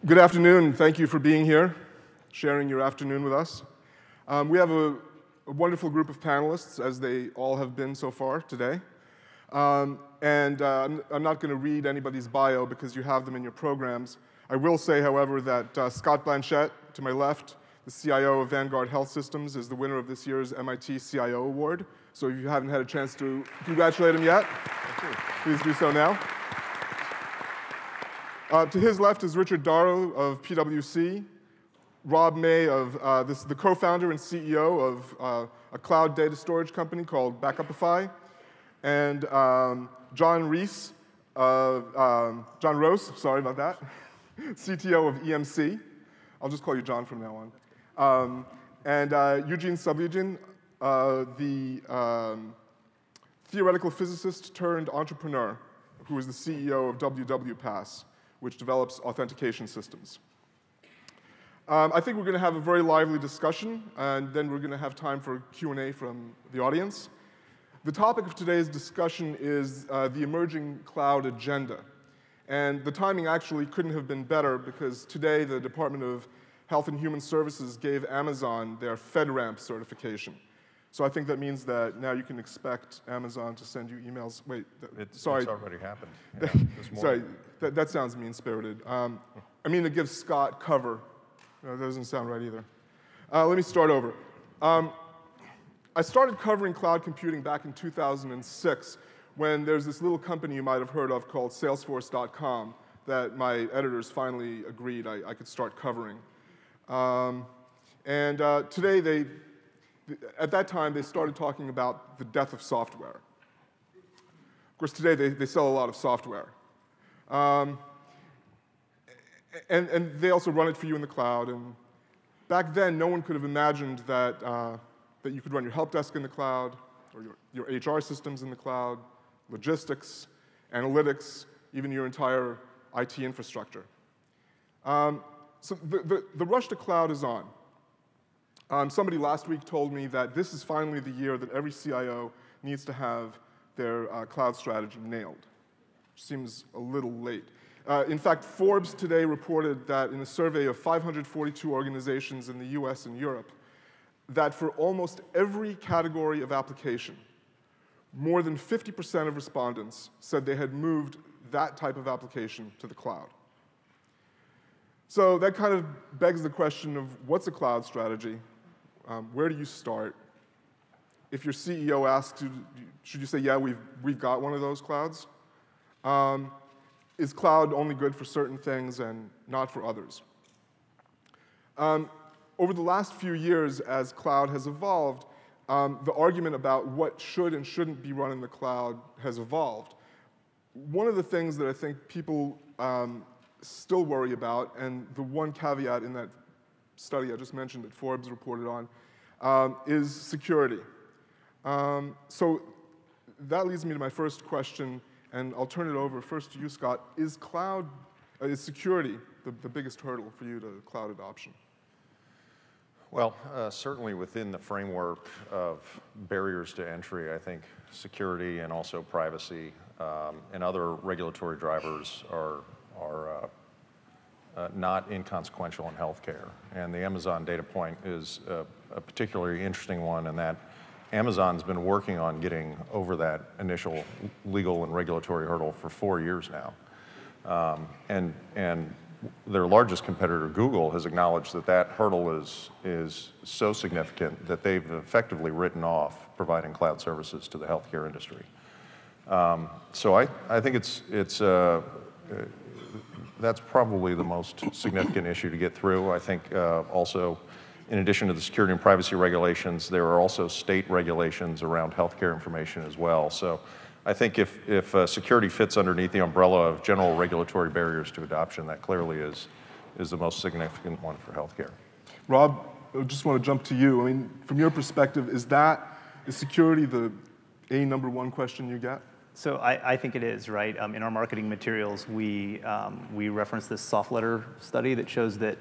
Good afternoon. Thank you for being here, sharing your afternoon with us. We have a wonderful group of panelists, as they all have been so far today. I'm not going to read anybody's bio because you have them in your programs. I will say, however, that Scott Blanchett, to my left, the CIO of Vanguard Health Systems, is the winner of this year's MIT CIO Award. So if you haven't had a chance to congratulate him yet, please do so now. To his left is Richard Daro of Pwc, Rob May, the co-founder and CEO of a cloud data storage company called Backupify, and John Roos, sorry about that, CTO of EMC. I'll just call you John from now on. And Eugene Subligin, the theoretical physicist turned entrepreneur, who is the CEO of WWPass, which develops authentication systems. I think we're going to have a very lively discussion, and then we're going to have time for Q&A from the audience. The topic of today's discussion is the emerging cloud agenda. And the timing actually couldn't have been better, because today the Department of Health and Human Services gave Amazon their FedRAMP certification. So I think that means that now you can expect Amazon to send you emails. Wait, sorry. It's already happened. Yeah, this morning. Sorry, that sounds mean-spirited. I mean to give Scott cover. No, that doesn't sound right either. Let me start over. I started covering cloud computing back in 2006 when there's this little company you might have heard of called Salesforce.com that my editors finally agreed I could start covering. Today, at that time, they started talking about the death of software. Of course, today they sell a lot of software. And they also run it for you in the cloud. And back then, no one could have imagined that you could run your help desk in the cloud, or your HR systems in the cloud, logistics, analytics, even your entire IT infrastructure. So the rush to cloud is on. Somebody last week told me that this is finally the year that every CIO needs to have their cloud strategy nailed. Seems a little late. In fact, Forbes today reported that in a survey of 542 organizations in the US and Europe, that for almost every category of application, more than 50% of respondents said they had moved that type of application to the cloud. So that kind of begs the question of what's a cloud strategy? Where do you start? If your CEO asks you, should you say, yeah, we've got one of those clouds? Is cloud only good for certain things and not for others? Over the last few years, as cloud has evolved, the argument about what should and shouldn't be run in the cloud has evolved. One of the things that I think people still worry about, and the one caveat in that study I just mentioned that Forbes reported on, is security. So that leads me to my first question, and I'll turn it over first to you, Scott. Is security the biggest hurdle for you to cloud adoption? Well, certainly within the framework of barriers to entry, I think security and also privacy and other regulatory drivers are not inconsequential in healthcare. And the Amazon data point is a particularly interesting one in that Amazon's been working on getting over that initial legal and regulatory hurdle for 4 years now. And their largest competitor, Google, has acknowledged that that hurdle is so significant that they've effectively written off providing cloud services to the healthcare industry. So I think that's probably the most significant issue to get through. I think also, in addition to the security and privacy regulations, there are also state regulations around healthcare information as well. So I think if security fits underneath the umbrella of general regulatory barriers to adoption, that clearly is the most significant one for healthcare. Rob, I just want to jump to you. I mean, from your perspective, is security the #1 question you get? So I think it is, right? In our marketing materials, we reference this soft letter study that shows that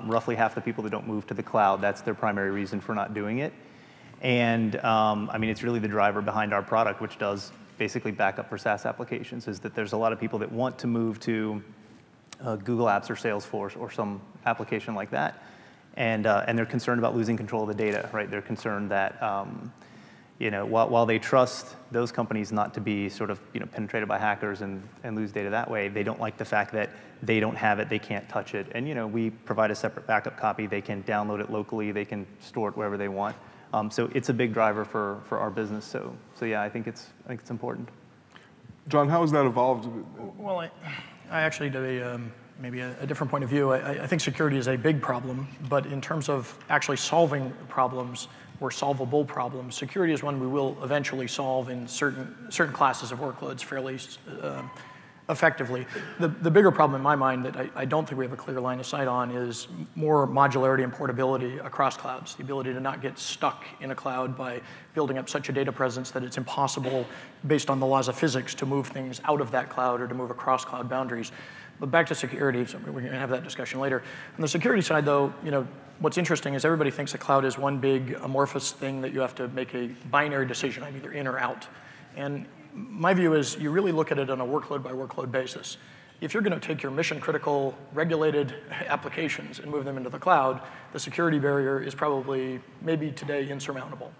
roughly half the people that don't move to the cloud, that's their primary reason for not doing it. And I mean, it's really the driver behind our product, which does basically backup for SaaS applications, is that there's a lot of people that want to move to Google Apps or Salesforce or some application like that. And they're concerned about losing control of the data, right? They're concerned that, while they trust those companies not to be sort of, penetrated by hackers and lose data that way, they don't like the fact that they don't have it, they can't touch it. And, we provide a separate backup copy. They can download it locally. They can store it wherever they want. So it's a big driver for our business. So yeah, I think it's important. John, how has that evolved? Well, I actually do maybe a different point of view. I think security is a big problem, but in terms of actually solving problems or solvable problems, security is one we will eventually solve in certain classes of workloads fairly effectively. The bigger problem in my mind that I don't think we have a clear line of sight on is more modularity and portability across clouds, the ability to not get stuck in a cloud by building up such a data presence that it's impossible, based on the laws of physics, to move things out of that cloud or to move across cloud boundaries. But back to security, so we're going to have that discussion later. On the security side, though, what's interesting is everybody thinks the cloud is one big amorphous thing that you have to make a binary decision. I'm either in or out. And my view is you really look at it on a workload by workload basis. If you're going to take your mission critical regulated applications and move them into the cloud, the security barrier is probably maybe today insurmountable.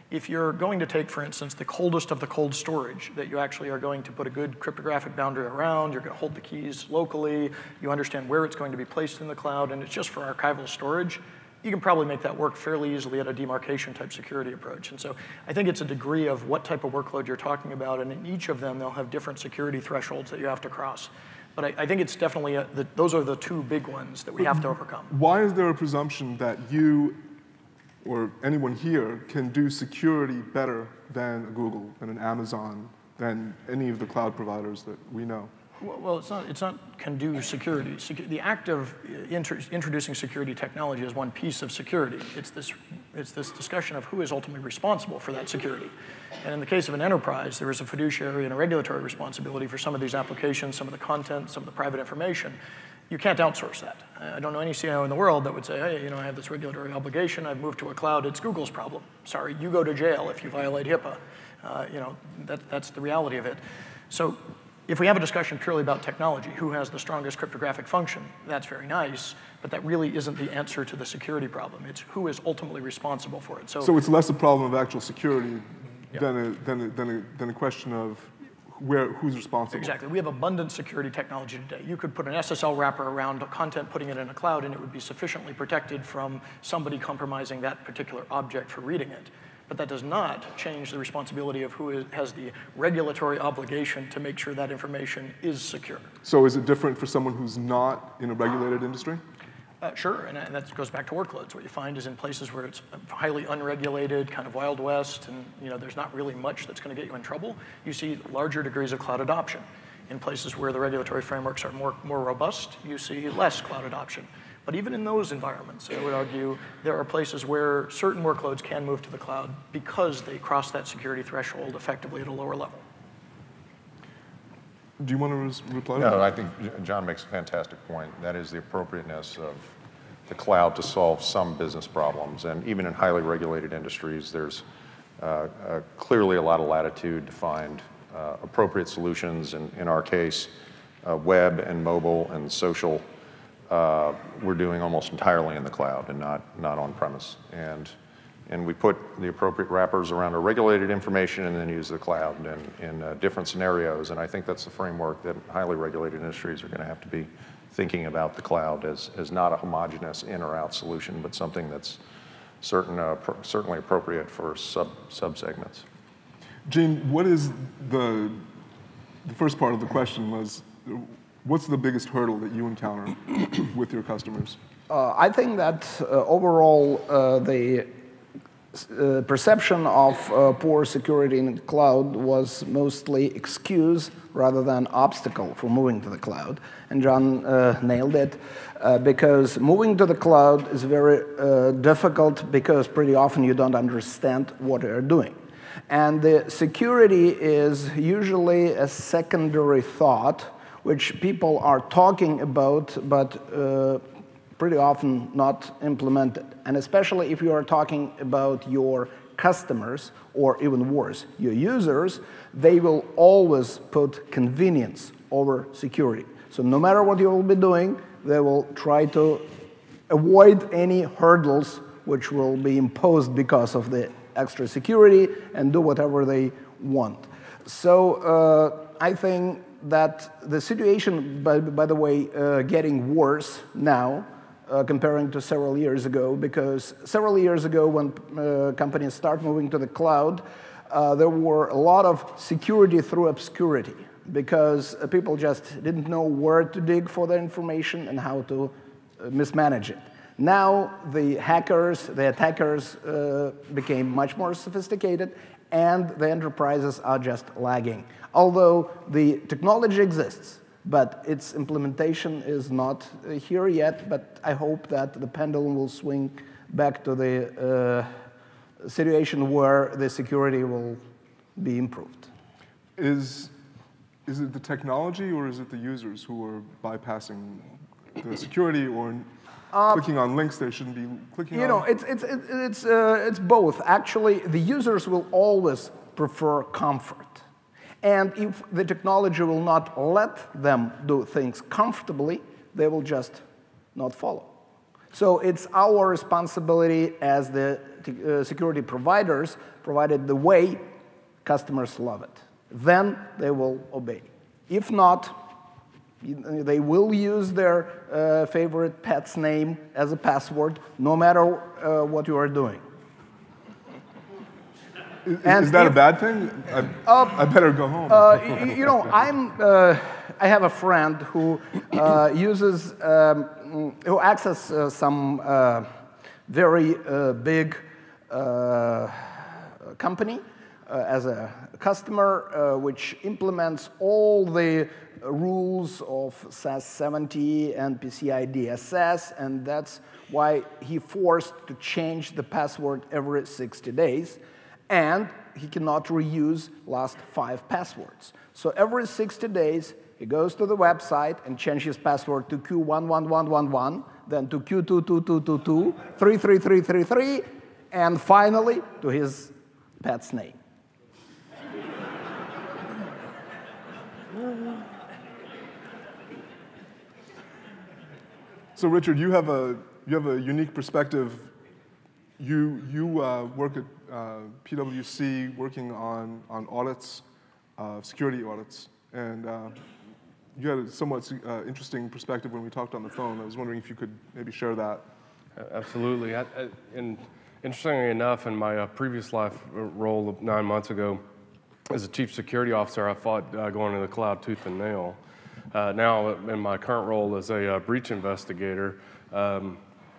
If you're going to take, for instance, the coldest of the cold storage that you actually are going to put a good cryptographic boundary around, you're going to hold the keys locally, you understand where it's going to be placed in the cloud, and it's just for archival storage, you can probably make that work fairly easily at a demarcation type security approach. And so I think it's a degree of what type of workload you're talking about, and in each of them, they'll have different security thresholds that you have to cross. But I think it's definitely, those are the two big ones that we have to overcome. Why is there a presumption that you or anyone here can do security better than Google, than an Amazon, than any of the cloud providers that we know? Well, it's not can do security. The act of introducing security technology is one piece of security. It's this discussion of who is ultimately responsible for that security. And in the case of an enterprise, there is a fiduciary and a regulatory responsibility for some of these applications, some of the content, some of the private information. You can't outsource that. I don't know any CIO in the world that would say, hey, I have this regulatory obligation, I've moved to a cloud, it's Google's problem. Sorry, you go to jail if you violate HIPAA. That's the reality of it. So if we have a discussion purely about technology, who has the strongest cryptographic function, that's very nice, but that really isn't the answer to the security problem. It's who is ultimately responsible for it. So it's less a problem of actual security than a question of who's responsible. Exactly. We have abundant security technology today. You could put an SSL wrapper around content, putting it in a cloud, and it would be sufficiently protected from somebody compromising that particular object for reading it. But that does not change the responsibility of who has the regulatory obligation to make sure that information is secure. So is it different for someone who's not in a regulated industry? Sure, and that goes back to workloads. What you find is in places where it's highly unregulated, kind of Wild West, and there's not really much that's going to get you in trouble, you see larger degrees of cloud adoption. In places where the regulatory frameworks are more robust, you see less cloud adoption. But even in those environments, I would argue, there are places where certain workloads can move to the cloud because they cross that security threshold effectively at a lower level. Do you want to reply? No, I think John makes a fantastic point. That is the appropriateness of the cloud to solve some business problems. And even in highly regulated industries, there's clearly a lot of latitude to find appropriate solutions. In our case, web and mobile and social, we're doing almost entirely in the cloud and not on premise. And we put the appropriate wrappers around our regulated information and then use the cloud in different scenarios. And I think that's the framework that highly regulated industries are going to have to be thinking about the cloud as not a homogeneous in or out solution, but something that's certainly appropriate for sub-segments. Gene, what is the first part of the question was, what's the biggest hurdle that you encounter with your customers? I think that overall the perception of poor security in the cloud was mostly excuse rather than obstacle for moving to the cloud. And John nailed it, because moving to the cloud is very difficult because pretty often you don't understand what you're doing. And the security is usually a secondary thought, which people are talking about, but pretty often not implemented. And especially if you are talking about your customers, or even worse, your users, they will always put convenience over security. So no matter what you will be doing, they will try to avoid any hurdles which will be imposed because of the extra security and do whatever they want. So I think that the situation, by the way, getting worse now comparing to several years ago, because several years ago when companies start moving to the cloud, there were a lot of security through obscurity, because people just didn't know where to dig for the information and how to mismanage it. Now the hackers, the attackers became much more sophisticated, and the enterprises are just lagging. Although the technology exists, but its implementation is not here yet, but I hope that the pendulum will swing back to the situation where the security will be improved. Is it the technology, or is it the users who are bypassing the security or clicking on links they shouldn't be clicking on? You know, it's both. Actually, the users will always prefer comfort. And if the technology will not let them do things comfortably, they will just not follow. So it's our responsibility as the security providers, provided the way customers love it. Then they will obey. If not, they will use their favorite pet's name as a password, no matter what you are doing. Is that a bad thing? I better go home. You know, I have a friend who uses, who accesses some very big company as a customer, which implements all the rules of SAS 70 and PCI DSS, and that's why he forced to change the password every 60 days. And he cannot reuse last 5 passwords. So every 60 days, he goes to the website and changes password to Q11111, then to Q22222, 33333, and finally to his pet's name. So Richard, you have a unique perspective. You work at PwC working on audits, security audits, and you had a somewhat interesting perspective when we talked on the phone. I was wondering if you could maybe share that. Absolutely. And interestingly enough, in my previous life role of 9 months ago, as a chief security officer, I fought going to the cloud tooth and nail. Now, in my current role as a breach investigator,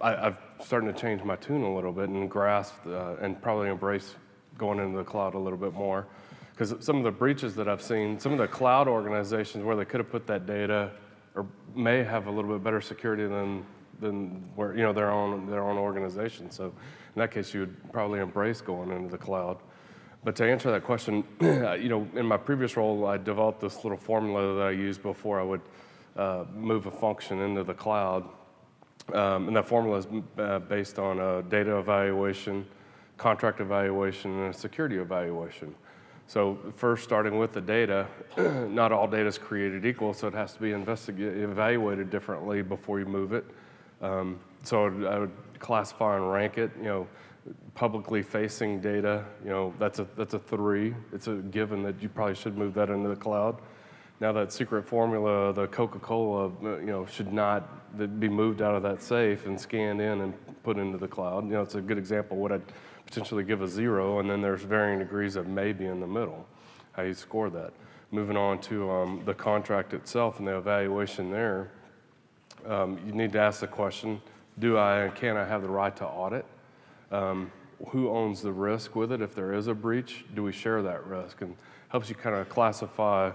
I've starting to change my tune a little bit and grasp and probably embrace going into the cloud a little bit more. Because some of the breaches that I've seen, some of the cloud organizations where they could have put that data or may have a little bit better security than where, you know, their own organization. So in that case, you would probably embrace going into the cloud. But to answer that question, you know, in my previous role, I developed this little formula that I used before I would move a function into the cloud. And that formula is based on data evaluation, contract evaluation, and a security evaluation. So first, starting with the data, not all data is created equal, so it has to be evaluated differently before you move it. So I would classify and rank it. You know, publicly facing data, you know, that's a 3. It's a given that you probably should move that into the cloud. Now that secret formula, the Coca-Cola, you know, should not be moved out of that safe and scanned in and put into the cloud. You know, it's a good example of what I'd potentially give a 0, and then there's varying degrees of maybe in the middle, how you score that. Moving on to the contract itself and the evaluation there, you need to ask the question, do I and can I have the right to audit? Who owns the risk with it? If there is a breach, do we share that risk? And helps you kind of classify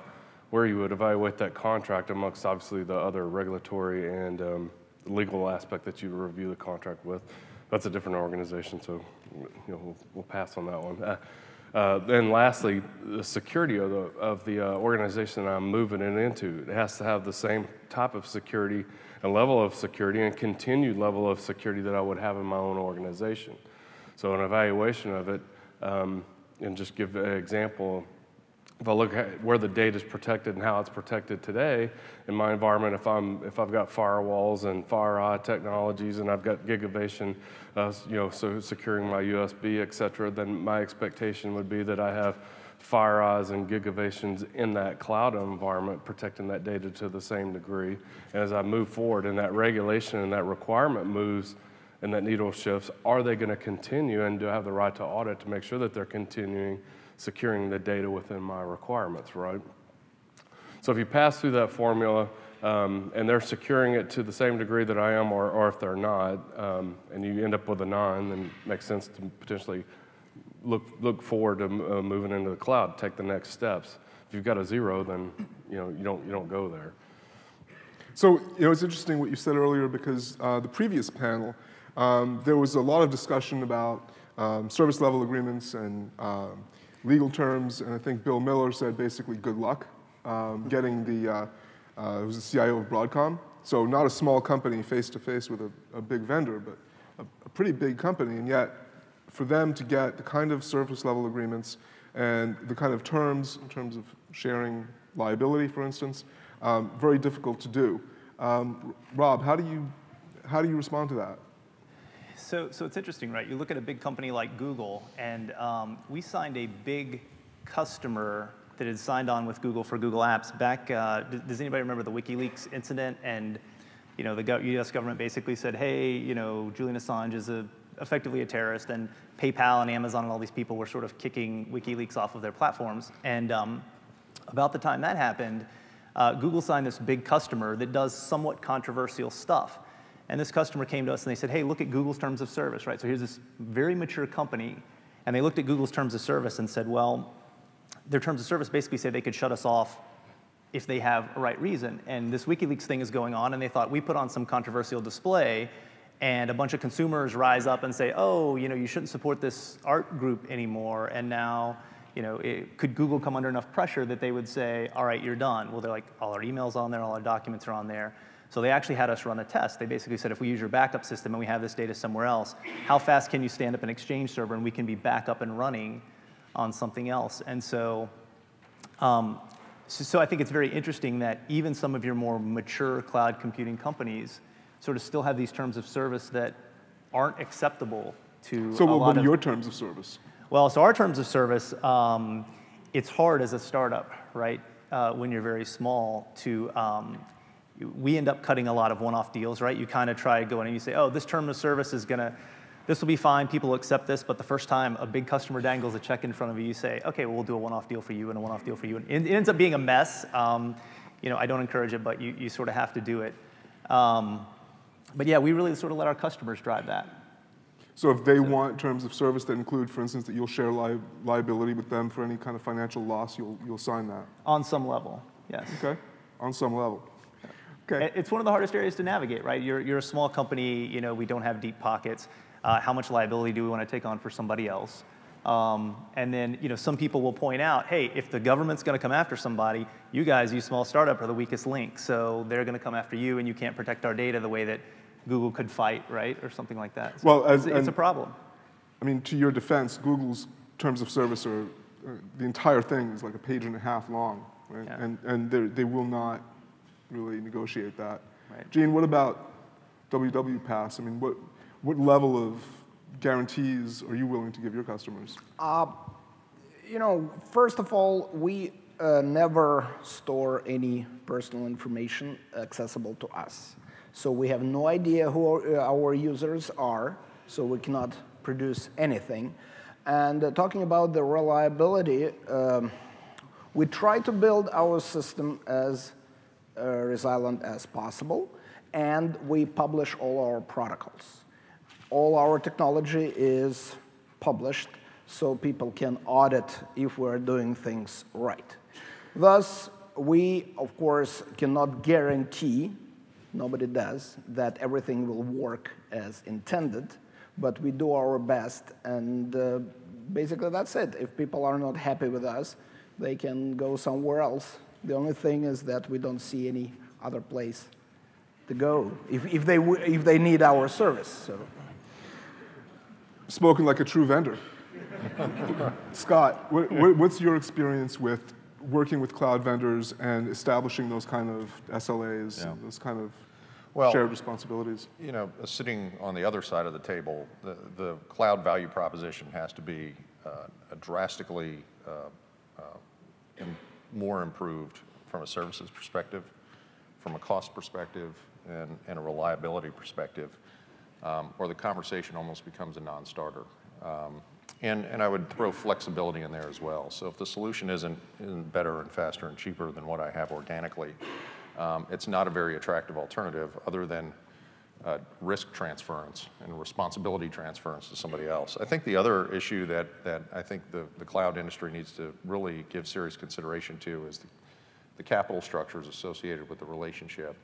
where you would evaluate that contract amongst obviously the other regulatory and legal aspect that you review the contract with. That's a different organization, so you know, we'll pass on that one. Then lastly, the security of the organization that I'm moving it into. It has to have the same type of security and level of security and continued level of security that I would have in my own organization. So an evaluation of it, and just give an example, if I look at where the data is protected and how it's protected today in my environment, if I've got firewalls and FireEye technologies and I've got gigabation, so securing my USB, et cetera, then my expectation would be that I have FireEyes and gigabations in that cloud environment, protecting that data to the same degree. And as I move forward and that regulation and that requirement moves and that needle shifts, are they going to continue, and do I have the right to audit to make sure that they're continuing securing the data within my requirements, right? So if you pass through that formula and they're securing it to the same degree that I am, or if they're not, and you end up with a 9, then it makes sense to potentially look forward to moving into the cloud, take the next steps. If you've got a 0, then you don't go there. So it's interesting what you said earlier, because the previous panel, there was a lot of discussion about service level agreements and legal terms, and I think Bill Miller said basically good luck getting the, it was the CIO of Broadcom. So not a small company face to face with a big vendor, but a pretty big company, and yet for them to get the kind of service level agreements and the kind of terms in terms of sharing liability, for instance, very difficult to do. Rob, how do you respond to that? So it's interesting, right? You look at a big company like Google, and we signed a big customer that had signed on with Google for Google Apps back. Does anybody remember the WikiLeaks incident? And the U.S. government basically said, hey, Julian Assange is effectively a terrorist, and PayPal and Amazon and all these people were sort of kicking WikiLeaks off of their platforms. And about the time that happened, Google signed this big customer that does somewhat controversial stuff. And this customer came to us and they said, hey, look at Google's terms of service, right? So here's this very mature company, and they looked at Google's terms of service and said, well, their terms of service basically say they could shut us off if they have a right reason. And this WikiLeaks thing is going on, and they thought, we put on some controversial display, and a bunch of consumers rise up and say, oh, you shouldn't support this art group anymore, and now, could Google come under enough pressure that they would say, all right, you're done? Well, they're like, all our emails on there, all our documents are on there. So they actually had us run a test. They basically said, if we use your backup system and we have this data somewhere else, how fast can you stand up an Exchange server and we can be back up and running on something else? And so I think it's very interesting that even some of your more mature cloud computing companies sort of still have these terms of service that aren't acceptable to So what are your terms of service? Well, so our terms of service, it's hard as a startup, right? When you're very small to, we end up cutting a lot of one-off deals, right? You kind of try going and you say, oh, this term of service is this will be fine, people will accept this, but the first time a big customer dangles a check in front of you, you say, okay, well, we'll do a one-off deal for you and a one-off deal for you. And it ends up being a mess. I don't encourage it, but you sort of have to do it. But yeah, we really sort of let our customers drive that. So if they want terms of service that include, for instance, that you'll share liability with them for any kind of financial loss, you'll sign that? On some level, yes. Okay, on some level. Okay. It's one of the hardest areas to navigate, right? You're a small company, we don't have deep pockets. How much liability do we want to take on for somebody else? And then, some people will point out, hey, if the government's going to come after somebody, you guys, you small startup, are the weakest link. So they're going to come after you, and you can't protect our data the way that Google could fight, right? Or something like that. So well, it's a problem. I mean, to your defense, Google's terms of service are, the entire thing is like a page and a half long, right? Yeah. And they will not really negotiate that. Right. Gene, what about WWPass? I mean, what level of guarantees are you willing to give your customers? First of all, we never store any personal information accessible to us. So we have no idea who our users are, so we cannot produce anything. And talking about the reliability, we try to build our system as resilient as possible, and we publish all our protocols. All our technology is published, so people can audit if we're doing things right. Thus, we, of course, cannot guarantee, nobody does, that everything will work as intended, but we do our best, and basically that's it. If people are not happy with us, they can go somewhere else. The only thing is that we don't see any other place to go if they need our service. So. Spoken like a true vendor. Scott, what's your experience with working with cloud vendors and establishing those kind of SLAs, those kind of shared responsibilities? You know, sitting on the other side of the table, the cloud value proposition has to be a drastically more improved from a services perspective, from a cost perspective, and a reliability perspective, or the conversation almost becomes a non-starter. And I would throw flexibility in there as well. So if the solution isn't better and faster and cheaper than what I have organically, it's not a very attractive alternative other than risk transference and responsibility transference to somebody else. I think the other issue that I think the cloud industry needs to really give serious consideration to is the capital structures associated with the relationship.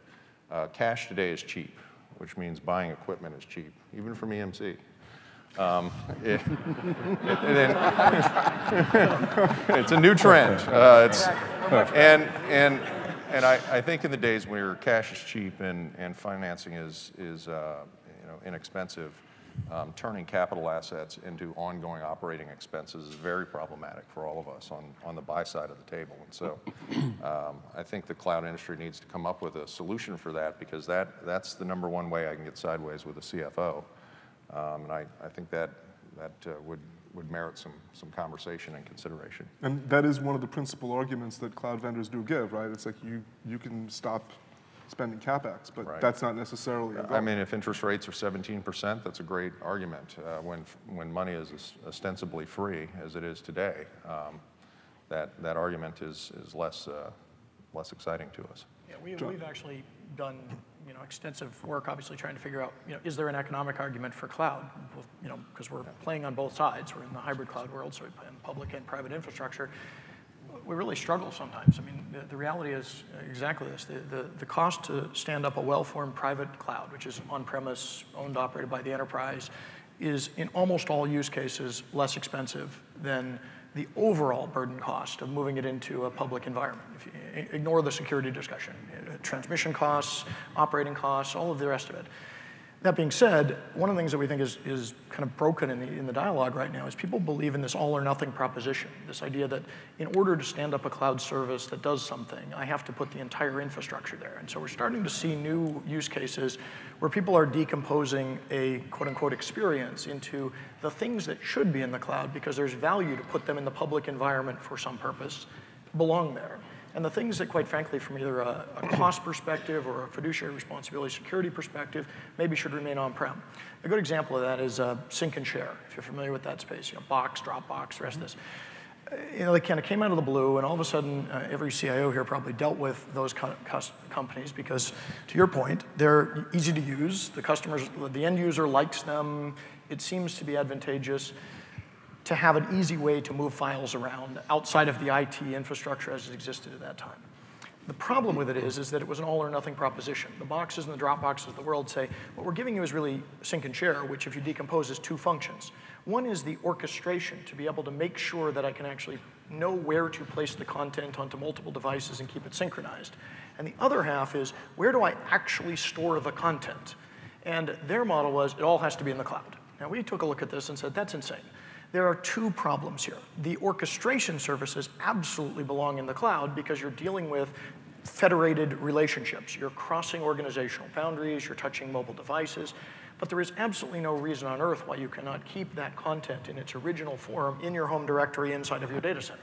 Cash today is cheap, which means buying equipment is cheap, even from EMC. It's a new trend. And I think in the days where cash is cheap and financing is inexpensive, turning capital assets into ongoing operating expenses is very problematic for all of us on the buy side of the table. And so I think the cloud industry needs to come up with a solution for that, because that's the number one way I can get sideways with a CFO. And I think that would merit some conversation and consideration. And that is one of the principal arguments that cloud vendors do give, right? It's like you can stop spending CapEx, but that's not necessarily a goal. I mean, if interest rates are 17%, that's a great argument. When money is ostensibly free, as it is today, that argument is less exciting to us. Yeah, we've actually done extensive work, obviously trying to figure out, is there an economic argument for cloud? Because we're playing on both sides. We're in the hybrid cloud world, so we play in public and private infrastructure. We really struggle sometimes. I mean, the reality is exactly this. The cost to stand up a well-formed private cloud, which is on-premise, owned, operated by the enterprise, is in almost all use cases less expensive than the overall burden cost of moving it into a public environment. If you ignore the security discussion, transmission costs, operating costs, all of the rest of it. That being said, one of the things that we think is kind of broken in the dialogue right now is people believe in this all or nothing proposition, this idea that in order to stand up a cloud service that does something, I have to put the entire infrastructure there. And so we're starting to see new use cases where people are decomposing a quote-unquote experience into the things that should be in the cloud because there's value to put them in the public environment for some purpose, belong there. And the things that, quite frankly, from either a cost perspective or a fiduciary responsibility security perspective, maybe should remain on-prem. A good example of that is sync and share, if you're familiar with that space. Box, Dropbox, the rest of this. They kind of came out of the blue, and all of a sudden, every CIO here probably dealt with those companies because, to your point, they're easy to use. The customers, the end user likes them. It seems to be advantageous to have an easy way to move files around outside of the IT infrastructure as it existed at that time. The problem with it is that it was an all or nothing proposition. The boxes and the Dropboxes of the world say, what we're giving you is really sync and share, which if you decompose is two functions. One is the orchestration, to be able to make sure that I can actually know where to place the content onto multiple devices and keep it synchronized. And the other half is, where do I actually store the content? And their model was, it all has to be in the cloud. Now we took a look at this and said, that's insane. There are two problems here. The orchestration services absolutely belong in the cloud because you're dealing with federated relationships. You're crossing organizational boundaries, you're touching mobile devices, but there is absolutely no reason on earth why you cannot keep that content in its original form in your home directory inside of your data center.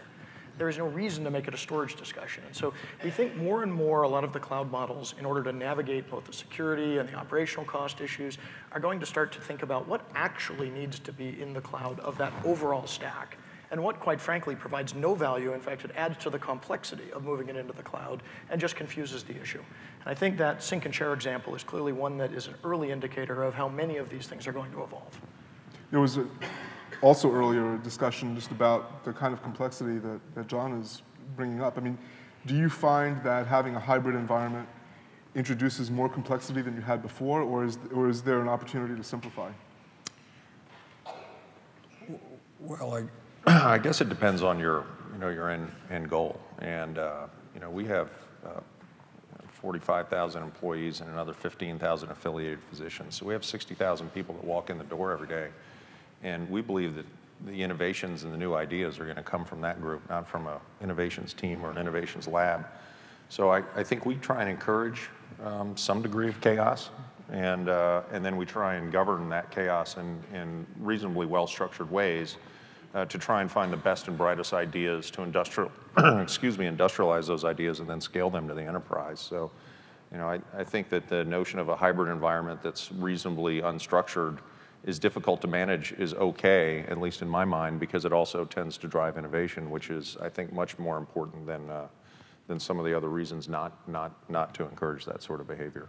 There is no reason to make it a storage discussion. And so we think more and more a lot of the cloud models, in order to navigate both the security and the operational cost issues, are going to start to think about what actually needs to be in the cloud of that overall stack, and what, quite frankly, provides no value. In fact, it adds to the complexity of moving it into the cloud and just confuses the issue. And I think that sync and share example is clearly one that is an early indicator of how many of these things are going to evolve. There was also earlier a discussion just about the kind of complexity that John is bringing up. I mean, do you find that having a hybrid environment introduces more complexity than you had before, or is there an opportunity to simplify? Well, I guess it depends on your end goal. And we have 45,000 employees and another 15,000 affiliated physicians. So we have 60,000 people that walk in the door every day. And we believe that the innovations and the new ideas are going to come from that group, not from an innovations team or an innovations lab. So I think we try and encourage some degree of chaos, and then we try and govern that chaos in reasonably well-structured ways to try and find the best and brightest ideas to industrialize those ideas and then scale them to the enterprise. So, you know, I think that the notion of a hybrid environment that's reasonably unstructured is difficult to manage is okay, at least in my mind, because it also tends to drive innovation, which is, I think, much more important than some of the other reasons not to encourage that sort of behavior.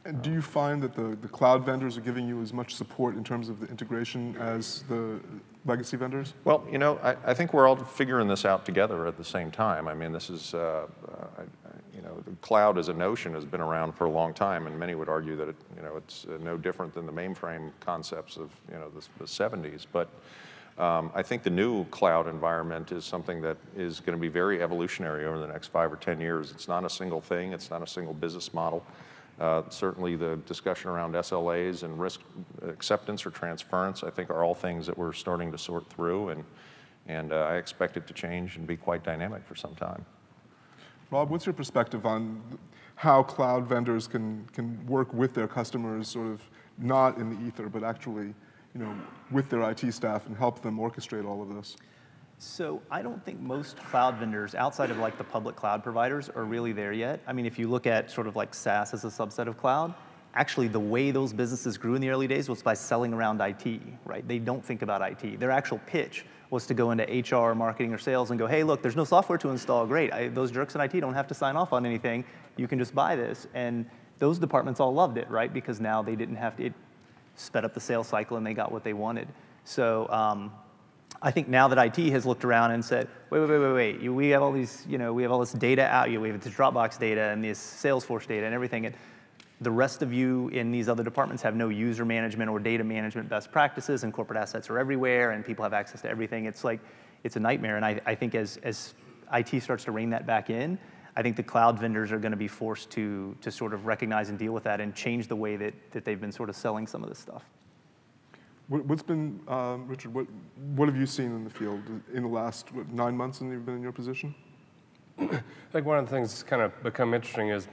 And do you find that the cloud vendors are giving you as much support in terms of the integration as the legacy vendors? Well, you know, I think we're all figuring this out together at the same time. I mean, this is, you know, the cloud as a notion has been around for a long time, and many would argue that it's no different than the mainframe concepts of, you know, the 70s. But I think the new cloud environment is something that is going to be very evolutionary over the next 5 or 10 years. It's not a single thing. It's not a single business model. Certainly the discussion around SLAs and risk acceptance or transference, I think, are all things that we're starting to sort through, and I expect it to change and be quite dynamic for some time. Rob, what's your perspective on how cloud vendors can work with their customers, sort of not in the ether, but actually, you know, with their IT staff and help them orchestrate all of this? So I don't think most cloud vendors, outside of like the public cloud providers, are really there yet. I mean, if you look at sort of like SaaS as a subset of cloud, actually the way those businesses grew in the early days was by selling around IT, right? They don't think about IT. Their actual pitch was to go into HR, marketing, or sales and go, hey, look, there's no software to install. Great, those jerks in IT don't have to sign off on anything. You can just buy this. And those departments all loved it, right? Because now they didn't have to, it sped up the sales cycle and they got what they wanted. So I think now that IT has looked around and said, wait, we have all these, you know, we have all this data out, we have this Dropbox data and this Salesforce data and everything, and the rest of you in these other departments have no user management or data management best practices, and corporate assets are everywhere, and people have access to everything. It's like, it's a nightmare, and I think as IT starts to rein that back in, I think the cloud vendors are going to be forced to sort of recognize and deal with that and change the way that they've been sort of selling some of this stuff. What's been, Richard, what have you seen in the field in the last 9 months since you've been in your position? I think one of the things that's kind of become interesting is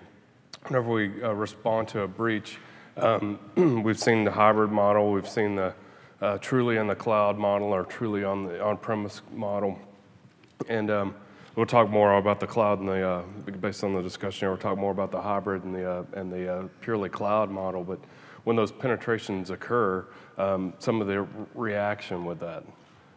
whenever we respond to a breach, we've seen the hybrid model, we've seen the truly in the cloud model or truly on the on-premise model. And we'll talk more about the cloud and the, based on the discussion here, we'll talk more about the hybrid and the purely cloud model. But when those penetrations occur, some of the reaction with that.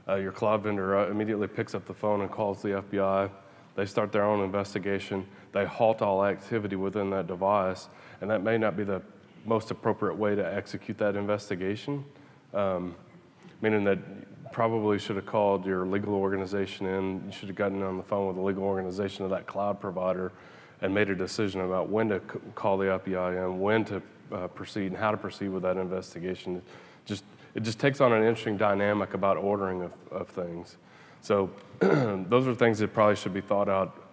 Your cloud vendor immediately picks up the phone and calls the FBI. They start their own investigation. They halt all activity within that device, and that may not be the most appropriate way to execute that investigation, meaning that probably should have called your legal organization in. You should have gotten on the phone with the legal organization of that cloud provider and made a decision about when to call the FBI in, when to proceed, and how to proceed with that investigation. It just takes on an interesting dynamic about ordering of things. So those are things that probably should be thought out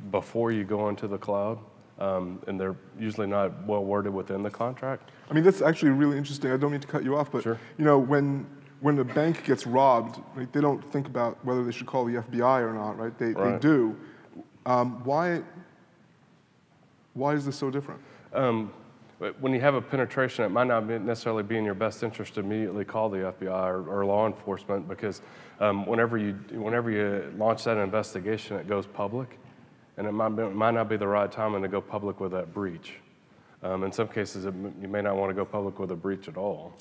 before you go into the cloud, and they're usually not well worded within the contract. I mean, that's actually really interesting. I don't mean to cut you off, but sure. You know, when a bank gets robbed, right, they don't think about whether they should call the FBI or not, right? They do. Why is this so different? When you have a penetration, it might not necessarily be in your best interest to immediately call the FBI or law enforcement, because whenever you launch that investigation, it goes public, and it might not be the right time to go public with that breach. In some cases, you may not want to go public with a breach at all.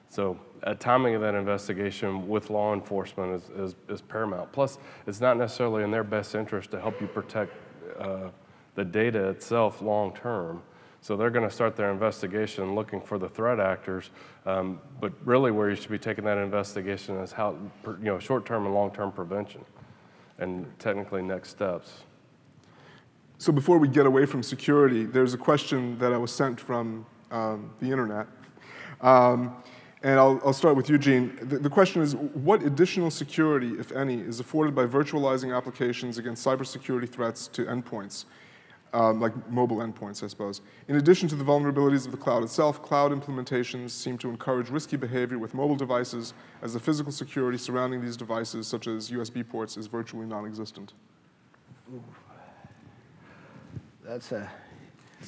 So timing of that investigation with law enforcement is paramount. Plus, it's not necessarily in their best interest to help you protect the data itself long term. So they're going to start their investigation looking for the threat actors, but really where you should be taking that investigation is how, you know, short-term and long-term prevention, and technically next steps. So before we get away from security, there's a question that I was sent from the internet, and I'll start with Eugene. The question is, what additional security, if any, is afforded by virtualizing applications against cybersecurity threats to endpoints? like mobile endpoints, I suppose. In addition to the vulnerabilities of the cloud itself, cloud implementations seem to encourage risky behavior with mobile devices, as the physical security surrounding these devices, such as USB ports, is virtually non-existent. That's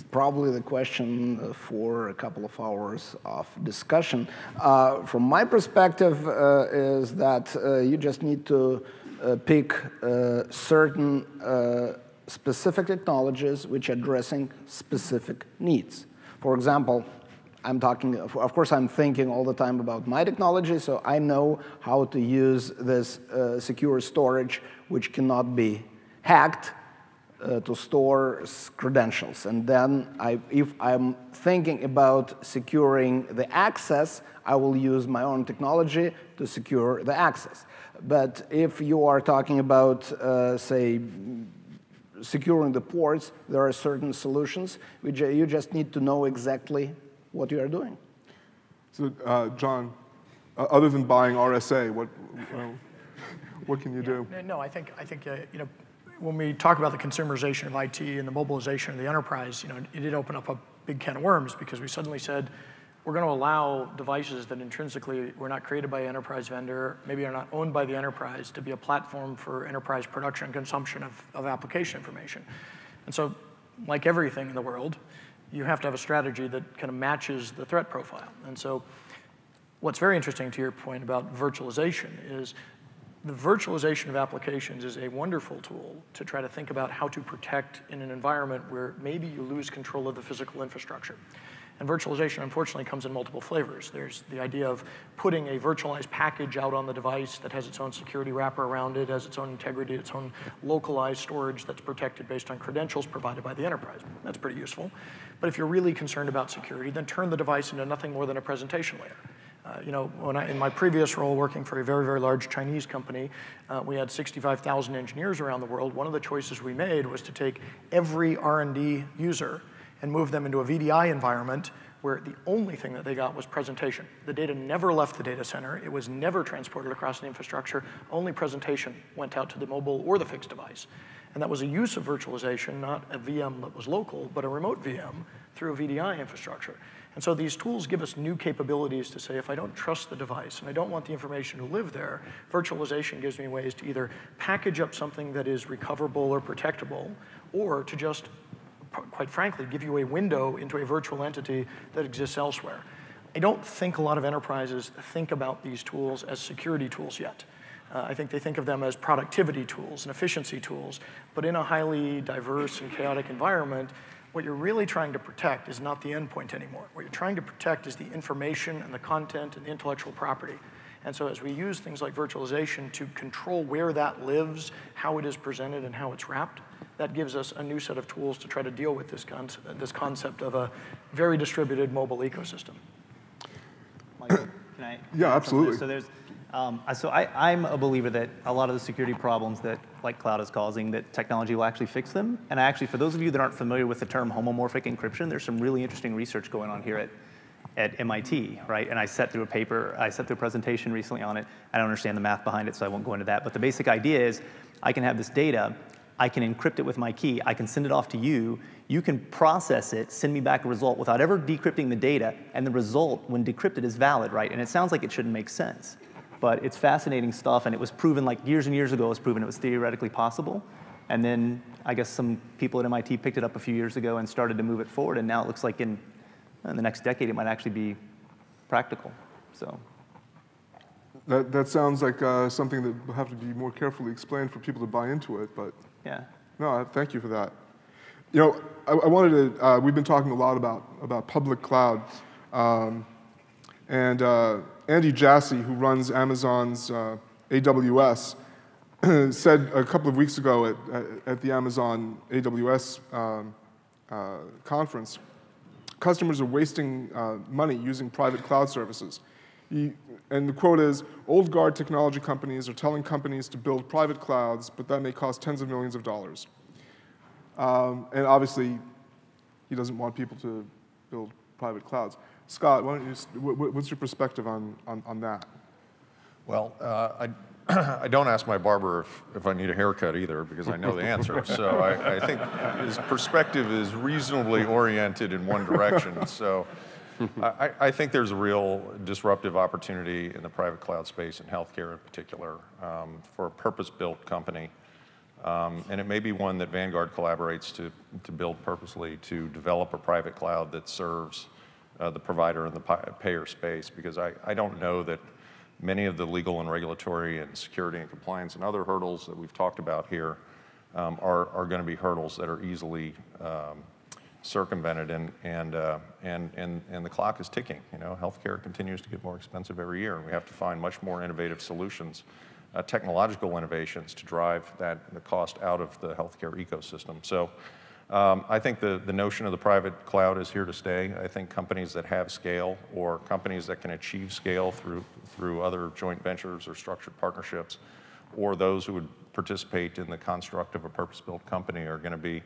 probably the question for a couple of hours of discussion. From my perspective, is that you just need to pick certain specific technologies which are addressing specific needs. For example, of course, I'm thinking all the time about my technology, so I know how to use this secure storage which cannot be hacked to store credentials. And then if I'm thinking about securing the access, I will use my own technology to secure the access. But if you are talking about, say, securing the ports, there are certain solutions which you just need to know exactly what you are doing. So, John, other than buying RSA, what can you do? No, I think you know, when we talk about the consumerization of IT and the mobilization of the enterprise, you know, it did open up a big can of worms, because we suddenly said, we're going to allow devices that intrinsically were not created by an enterprise vendor, maybe are not owned by the enterprise, to be a platform for enterprise production and consumption of application information. And so, like everything in the world, you have to have a strategy that kind of matches the threat profile. And so what's very interesting to your point about virtualization is the virtualization of applications is a wonderful tool to try to think about how to protect in an environment where maybe you lose control of the physical infrastructure. And virtualization, unfortunately, comes in multiple flavors. There's the idea of putting a virtualized package out on the device that has its own security wrapper around it, has its own integrity, its own localized storage that's protected based on credentials provided by the enterprise. That's pretty useful. But if you're really concerned about security, then turn the device into nothing more than a presentation layer. You know, in my previous role working for a very, very large Chinese company, we had 65,000 engineers around the world. One of the choices we made was to take every R&D user and move them into a VDI environment where the only thing that they got was presentation. The data never left the data center. It was never transported across the infrastructure. Only presentation went out to the mobile or the fixed device. And that was a use of virtualization, not a VM that was local, but a remote VM through a VDI infrastructure. And so these tools give us new capabilities to say, if I don't trust the device and I don't want the information to live there, virtualization gives me ways to either package up something that is recoverable or protectable, or to just, quite frankly, give you a window into a virtual entity that exists elsewhere. I don't think a lot of enterprises think about these tools as security tools yet. I think they think of them as productivity tools and efficiency tools, but in a highly diverse and chaotic environment, what you're really trying to protect is not the endpoint anymore. What you're trying to protect is the information and the content and the intellectual property. And so as we use things like virtualization to control where that lives, how it is presented, and how it's wrapped, that gives us a new set of tools to try to deal with this concept of a very distributed mobile ecosystem. Michael, can I? Yeah, absolutely. So there's, I'm a believer that a lot of the security problems that like cloud is causing, that technology will actually fix them. And actually, for those of you that aren't familiar with the term homomorphic encryption, there's some really interesting research going on here at MIT, right? And I sat through a presentation recently on it. I don't understand the math behind it, so I won't go into that. But the basic idea is I can have this data, I can encrypt it with my key, I can send it off to you, you can process it, send me back a result without ever decrypting the data, and the result, when decrypted, is valid, right? And it sounds like it shouldn't make sense. But it's fascinating stuff, and it was proven, like years and years ago, it was proven it was theoretically possible. And then I guess some people at MIT picked it up a few years ago and started to move it forward, and now it looks like in the next decade it might actually be practical. So That sounds like something that will have to be more carefully explained for people to buy into it, but yeah. No, thank you for that. You know, I wanted to, we've been talking a lot about public cloud, and Andy Jassy, who runs Amazon's AWS, said a couple of weeks ago at the Amazon AWS conference, customers are wasting money using private cloud services. And the quote is, old guard technology companies are telling companies to build private clouds, but that may cost tens of millions of dollars. And obviously, he doesn't want people to build private clouds. Scott, why don't you, what's your perspective on that? Well, I don't ask my barber if I need a haircut either, because I know the answer. So I think his perspective is reasonably oriented in one direction. So I think there's a real disruptive opportunity in the private cloud space, in healthcare in particular, for a purpose-built company. And it may be one that Vanguard collaborates to build purposely, to develop a private cloud that serves the provider and the payer space, because I don't know that many of the legal and regulatory and security and compliance and other hurdles that we've talked about here are going to be hurdles that are easily circumvented, and the clock is ticking. You know, healthcare continues to get more expensive every year, and we have to find much more innovative solutions, technological innovations, to drive the cost out of the healthcare ecosystem. So I think the notion of the private cloud is here to stay. I think companies that have scale, or companies that can achieve scale through other joint ventures or structured partnerships, or those who would participate in the construct of a purpose-built company, are going to be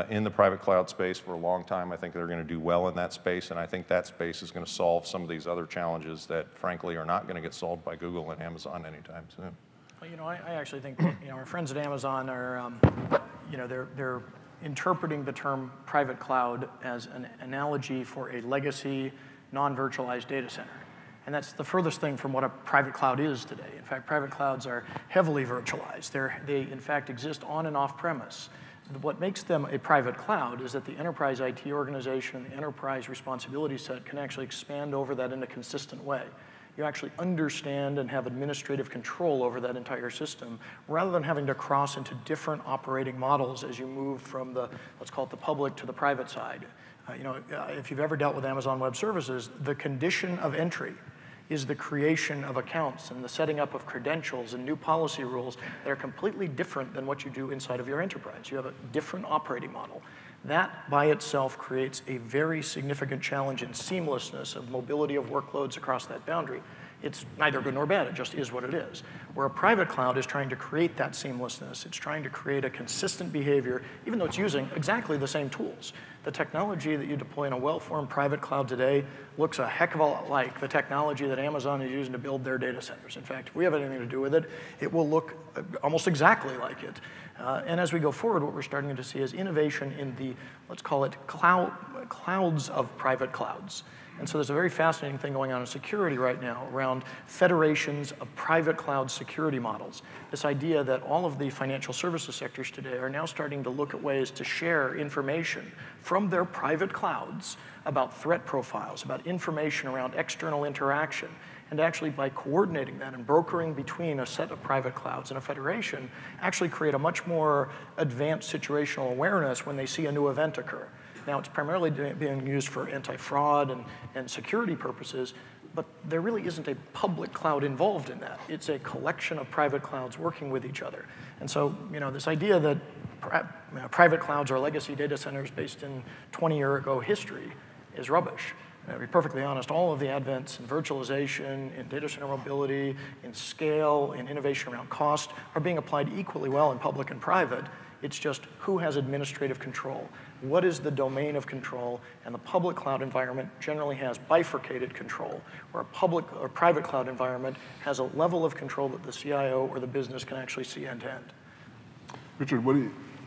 in the private cloud space for a long time. I think they're going to do well in that space, and I think that space is going to solve some of these other challenges that, frankly, are not going to get solved by Google and Amazon anytime soon. Well, you know, I actually think, you know, our friends at Amazon are, you know, they're interpreting the term private cloud as an analogy for a legacy, non-virtualized data center. And that's the furthest thing from what a private cloud is today. In fact, private clouds are heavily virtualized. They in fact, exist on and off premise. What makes them a private cloud is that the enterprise IT organization, the enterprise responsibility set, can actually expand over that in a consistent way. You actually understand and have administrative control over that entire system, rather than having to cross into different operating models as you move from the, let's call it the public to the private side. You know, if you've ever dealt with Amazon Web Services, the condition of entry is the creation of accounts and the setting up of credentials and new policy rules that are completely different than what you do inside of your enterprise. You have a different operating model. That by itself creates a very significant challenge in seamlessness of mobility of workloads across that boundary. It's neither good nor bad, it just is what it is. Where a private cloud is trying to create that seamlessness, it's trying to create a consistent behavior, even though it's using exactly the same tools. The technology that you deploy in a well-formed private cloud today looks a heck of a lot like the technology that Amazon is using to build their data centers. In fact, if we have anything to do with it, it will look almost exactly like it. And as we go forward, what we're starting to see is innovation in the, let's call it clouds of private clouds. And so there's a very fascinating thing going on in security right now around federations of private cloud security models. This idea that all of the financial services sectors today are now starting to look at ways to share information from their private clouds about threat profiles, about information around external interaction. And actually, by coordinating that and brokering between a set of private clouds and a federation, actually create a much more advanced situational awareness when they see a new event occur. Now, it's primarily being used for anti-fraud and security purposes, but there really isn't a public cloud involved in that. It's a collection of private clouds working with each other. And so, you know, this idea that private clouds are legacy data centers based in 20-year-ago history is rubbish. To be perfectly honest, all of the advents in virtualization, in data center mobility, in scale, in innovation around cost are being applied equally well in public and private. It's just who has administrative control. What is the domain of control? And the public cloud environment generally has bifurcated control, where a public or private cloud environment has a level of control that the CIO or the business can actually see end to end. Richard,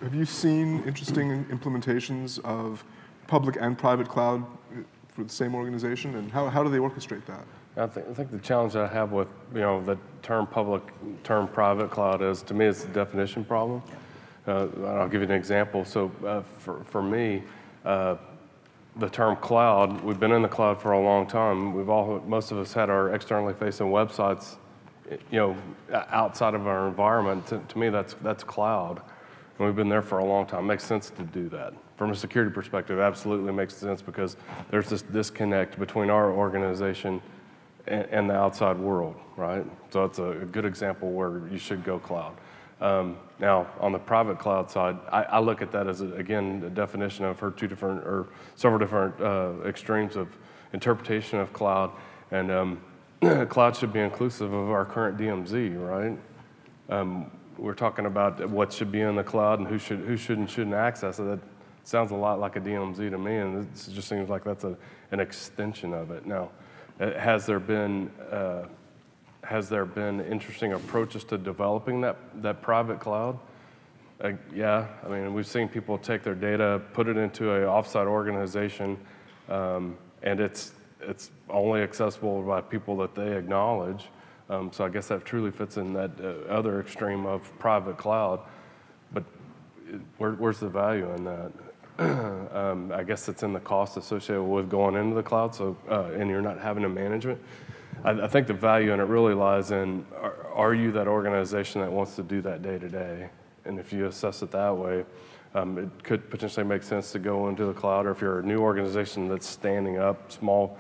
have you seen interesting implementations of public and private cloud for the same organization, and how do they orchestrate that? I think the challenge that I have with, you know, the term public, term private cloud is, to me, it's a definition problem. I'll give you an example. So for me, the term cloud, we've been in the cloud for a long time. Most of us had our externally facing websites, you know, outside of our environment. To me, that's cloud. And we've been there for a long time. It makes sense to do that. From a security perspective, absolutely makes sense, because there's this disconnect between our organization and the outside world, right? So it's a good example where you should go cloud. Now, on the private cloud side, I look at that as, again, a definition. I've heard several different extremes of interpretation of cloud, and cloud should be inclusive of our current DMZ, right? We're talking about what should be in the cloud and who should and shouldn't access it. That sounds a lot like a DMZ to me, and it just seems like that's an extension of it. Now, has there been has there been interesting approaches to developing that private cloud? Yeah, I mean, we've seen people take their data, put it into an offsite organization, and it's only accessible by people that they acknowledge. So I guess that truly fits in that other extreme of private cloud. But where's the value in that? I guess it's in the cost associated with going into the cloud, so and you're not having to manage it. I think the value in it really lies in, are you that organization that wants to do that day to day? And if you assess it that way, it could potentially make sense to go into the cloud. Or if you're a new organization that's standing up, small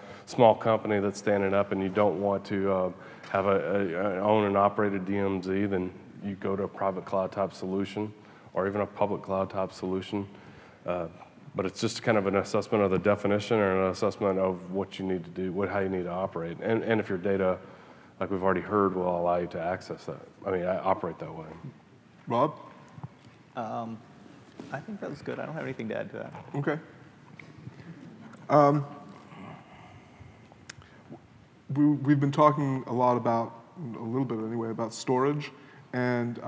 company that's standing up, and you don't want to have an own and operated DMZ, then you go to a private cloud type solution, or even a public cloud type solution. But it's just kind of an assessment of the definition or an assessment of what you need to do, how you need to operate. And if your data, like we've already heard, will allow you to access that. I mean, operate that way. Rob? I think that was good. I don't have anything to add to that. Okay. We've been talking a lot about, a little bit anyway, about storage. And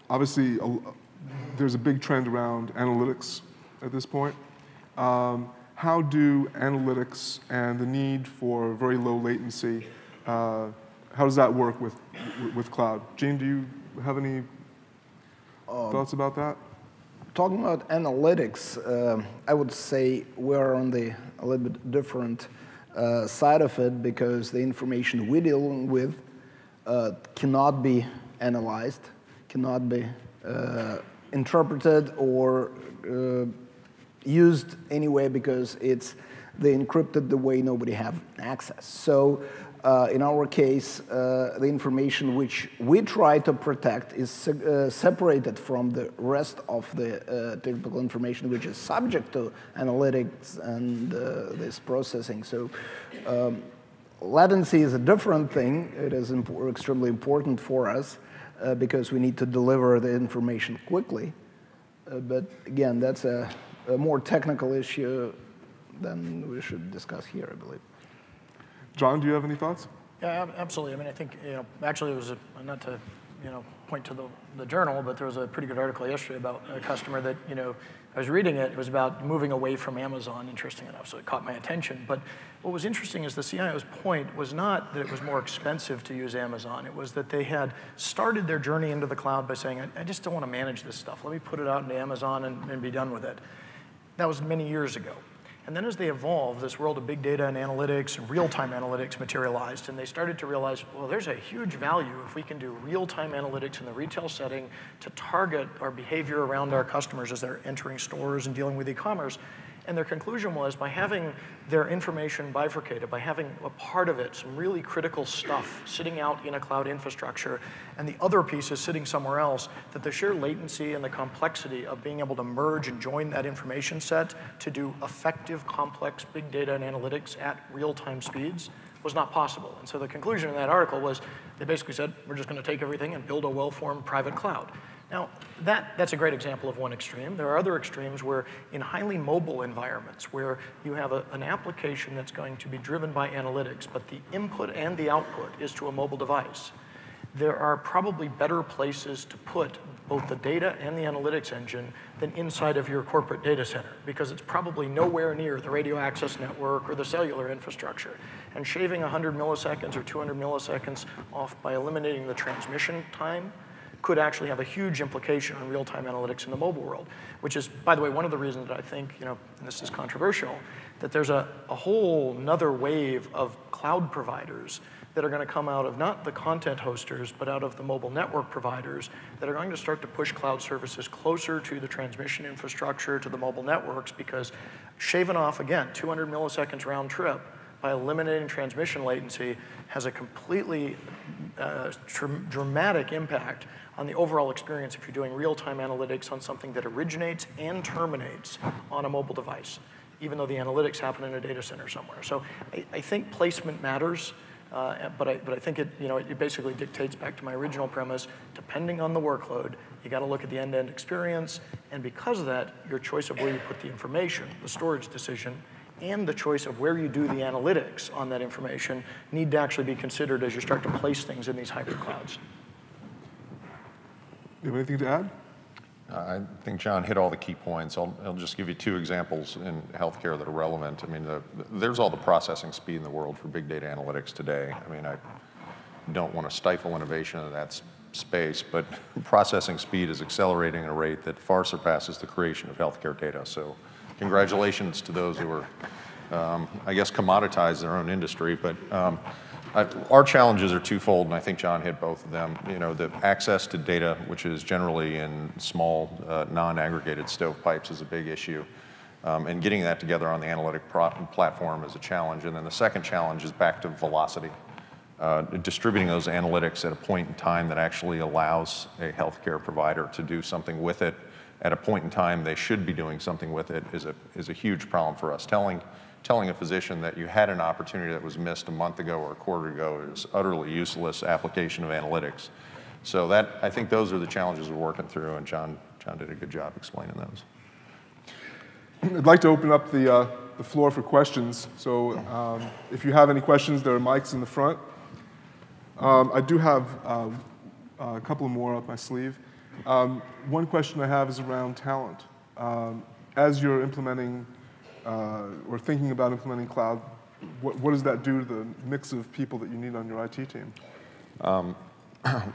obviously, there's a big trend around analytics at this point. How do analytics and the need for very low latency, how does that work with cloud? Gene, do you have any thoughts about that? Talking about analytics, I would say we're on a little bit different side of it, because the information we're dealing with cannot be analyzed, cannot be interpreted or used anyway, because they encrypted the way nobody have access. So in our case, the information which we try to protect is separated from the rest of the typical information which is subject to analytics and this processing. So latency is a different thing. It is extremely important for us because we need to deliver the information quickly. But again, that's a more technical issue than we should discuss here, I believe. John, do you have any thoughts? Yeah, absolutely. I mean, I think, actually it was, not to, point to the journal, but there was a pretty good article yesterday about a customer that, I was reading it. It was about moving away from Amazon, interesting enough, so it caught my attention. But what was interesting is the CIO's point was not that it was more expensive to use Amazon. It was that they had started their journey into the cloud by saying, I just don't want to manage this stuff. Let me put it out into Amazon and be done with it. That was many years ago. And then as they evolved, this world of big data and analytics and real-time analytics materialized, and they started to realize, well, there's a huge value if we can do real-time analytics in the retail setting to target our behavior around our customers as they're entering stores and dealing with e-commerce. And their conclusion was, by having their information bifurcated, by having a part of it, some really critical stuff sitting out in a cloud infrastructure, and the other piece is sitting somewhere else, that the sheer latency and the complexity of being able to merge and join that information set to do effective, complex big data and analytics at real-time speeds was not possible. And so the conclusion in that article was, they basically said, we're just going to take everything and build a well-formed private cloud. Now, that's a great example of one extreme. There are other extremes where in highly mobile environments where you have an application that's going to be driven by analytics, but the input and the output is to a mobile device, there are probably better places to put both the data and the analytics engine than inside of your corporate data center, because it's probably nowhere near the radio access network or the cellular infrastructure. And shaving 100 milliseconds or 200 milliseconds off by eliminating the transmission time could actually have a huge implication on real-time analytics in the mobile world, which is, by the way, one of the reasons that I think, and this is controversial, that there's a whole nother wave of cloud providers that are going to come out of not the content hosters, but out of the mobile network providers that are going to start to push cloud services closer to the transmission infrastructure, to the mobile networks, because shaving off, again, 200 milliseconds round trip by eliminating transmission latency has a completely dramatic impact on the overall experience if you're doing real-time analytics on something that originates and terminates on a mobile device, even though the analytics happen in a data center somewhere. So I think placement matters, but I think it basically dictates back to my original premise, depending on the workload, you got to look at the end-to-end experience, and because of that, your choice of where you put the information, the storage decision, and the choice of where you do the analytics on that information need to actually be considered as you start to place things in these hybrid clouds. You have anything to add? I think John hit all the key points. I'll just give you 2 examples in healthcare that are relevant. I mean, there's all the processing speed in the world for big data analytics today. I mean, I don't want to stifle innovation in that space, but processing speed is accelerating at a rate that far surpasses the creation of healthcare data. So congratulations to those who are, I guess, commoditize their own industry. But our challenges are twofold, and I think John hit both of them. You know, the access to data, which is generally in small, non-aggregated stovepipes, is a big issue. And getting that together on the analytic platform is a challenge. And then the second challenge is back to velocity. Distributing those analytics at a point in time that actually allows a healthcare provider to do something with it at a point in time they should be doing something with it is a huge problem for us. Telling a physician that you had an opportunity that was missed a month ago or a quarter ago is utterly useless application of analytics. So I think those are the challenges we're working through, and John did a good job explaining those. I'd like to open up the floor for questions. So if you have any questions, there are mics in the front. I do have a couple more up my sleeve. One question I have is around talent. As you're implementing or thinking about implementing cloud, what does that do to the mix of people that you need on your IT team?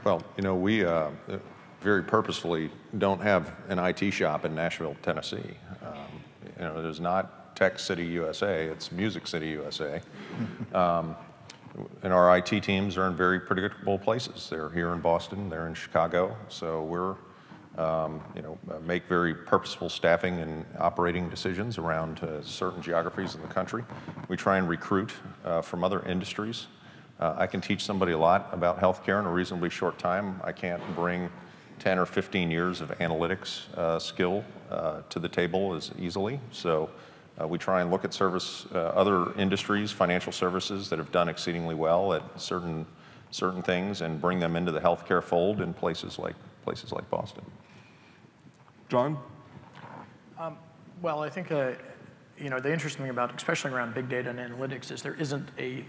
Well, you know, we very purposefully don't have an IT shop in Nashville, Tennessee. You know, it is not Tech City, USA. It's Music City, USA. And our IT teams are in very predictable places. They're here in Boston. They're in Chicago. So we're, you know, make very purposeful staffing and operating decisions around certain geographies in the country. We try and recruit from other industries. I can teach somebody a lot about healthcare in a reasonably short time. I can't bring 10 or 15 years of analytics skill to the table as easily. So we try and look at other industries, financial services that have done exceedingly well at certain things, and bring them into the healthcare fold in places like Boston. John? Well, I think you know, the interesting thing about, especially around big data and analytics, is there isn't a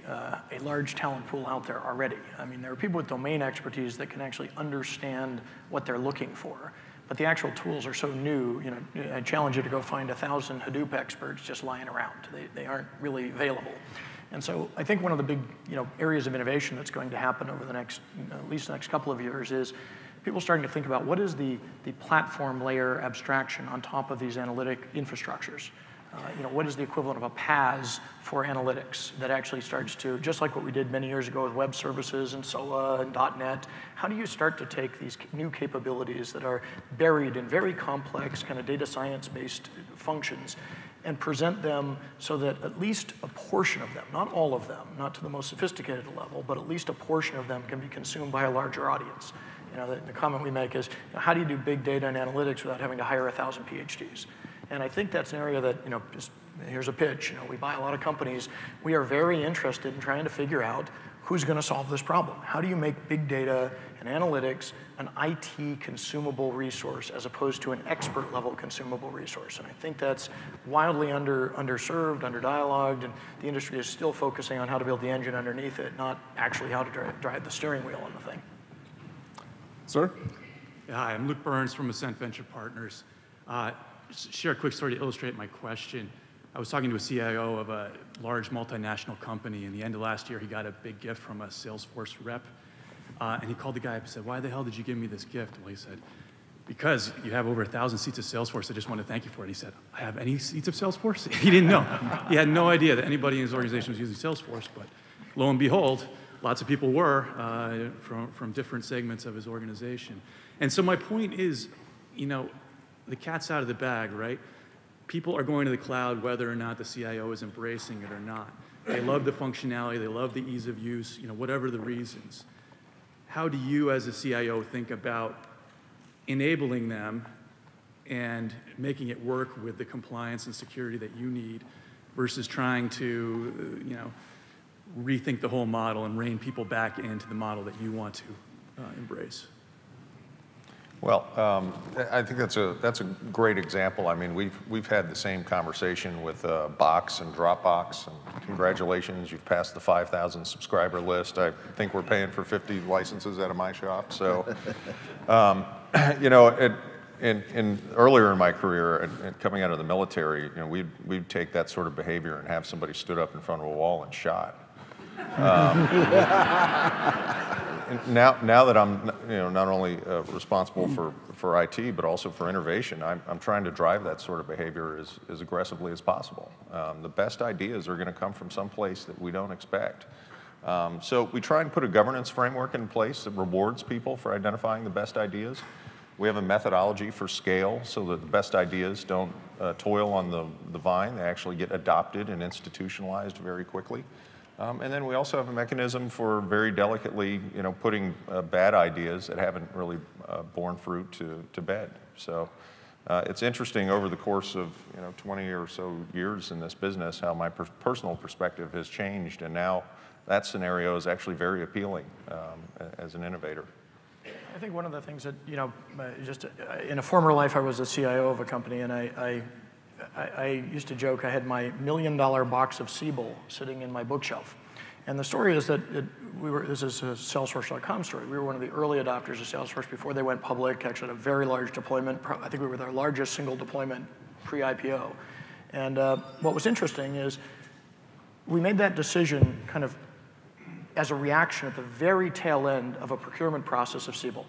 large talent pool out there already. I mean, there are people with domain expertise that can actually understand what they're looking for. But the actual tools are so new, you know, I challenge you to go find 1,000 Hadoop experts just lying around. They aren't really available. And so I think one of the big, you know, areas of innovation that's going to happen over the next, at least the next couple of years, is people starting to think about what is the platform layer abstraction on top of these analytic infrastructures. You know, what is the equivalent of a PaaS for analytics that actually starts to, just like what we did many years ago with web services and SOA and .NET, how do you start to take these new capabilities that are buried in very complex kind of data science-based functions and present them so that at least a portion of them, not all of them, not to the most sophisticated level, but at least a portion of them can be consumed by a larger audience. You know, the comment we make is, you know, how do you do big data and analytics without having to hire 1,000 PhDs? And I think that's an area that, you know, just here's a pitch. You know, we buy a lot of companies. We are very interested in trying to figure out who's going to solve this problem. How do you make big data and analytics an IT consumable resource as opposed to an expert level consumable resource? And I think that's wildly underserved, underdialogued, and the industry is still focusing on how to build the engine underneath it, not actually how to drive the steering wheel on the thing. Sir? Hi, I'm Luke Burns from Ascent Venture Partners. Just share a quick story to illustrate my question. I was talking to a CIO of a large multinational company. In the end of last year, he got a big gift from a Salesforce rep. And he called the guy up and said, "Why the hell did you give me this gift?" Well, he said, "Because you have over 1,000 seats of Salesforce. I just want to thank you for it." He said, "I have any seats of Salesforce?" He didn't know. He had no idea that anybody in his organization was using Salesforce. But lo and behold, lots of people were from different segments of his organization. And so my point is, you know, the cat's out of the bag, right? People are going to the cloud whether or not the CIO is embracing it or not. They love the functionality, they love the ease of use, you know, whatever the reasons. How do you as a CIO think about enabling them and making it work with the compliance and security that you need versus trying to, you know, rethink the whole model and rein people back into the model that you want to embrace? Well, I think that's a great example. I mean, we've had the same conversation with Box and Dropbox, and congratulations, you've passed the 5,000 subscriber list. I think we're paying for 50 licenses out of my shop. So, you know, earlier in my career, and coming out of the military, you know, we'd take that sort of behavior and have somebody stood up in front of a wall and shot. Now that I'm, you know, not only responsible for IT, but also for innovation, I'm trying to drive that sort of behavior as aggressively as possible. The best ideas are going to come from someplace that we don't expect. So we try and put a governance framework in place that rewards people for identifying the best ideas. We have a methodology for scale so that the best ideas don't toil on the vine. They actually get adopted and institutionalized very quickly. And then we also have a mechanism for very delicately, you know, putting bad ideas that haven't really borne fruit to bed. So it's interesting over the course of, you know, 20 or so years in this business how my personal perspective has changed, and now that scenario is actually very appealing as an innovator. I think one of the things that, you know, just in a former life I was a CIO of a company, and I used to joke I had my $1 million box of Foreseeable sitting in my bookshelf. And the story is that this is a Salesforce.com story. We were one of the early adopters of Salesforce before they went public, actually had a very large deployment. I think we were their largest single deployment pre-IPO. And what was interesting is we made that decision kind of as a reaction at the very tail end of a procurement process of Foreseeable.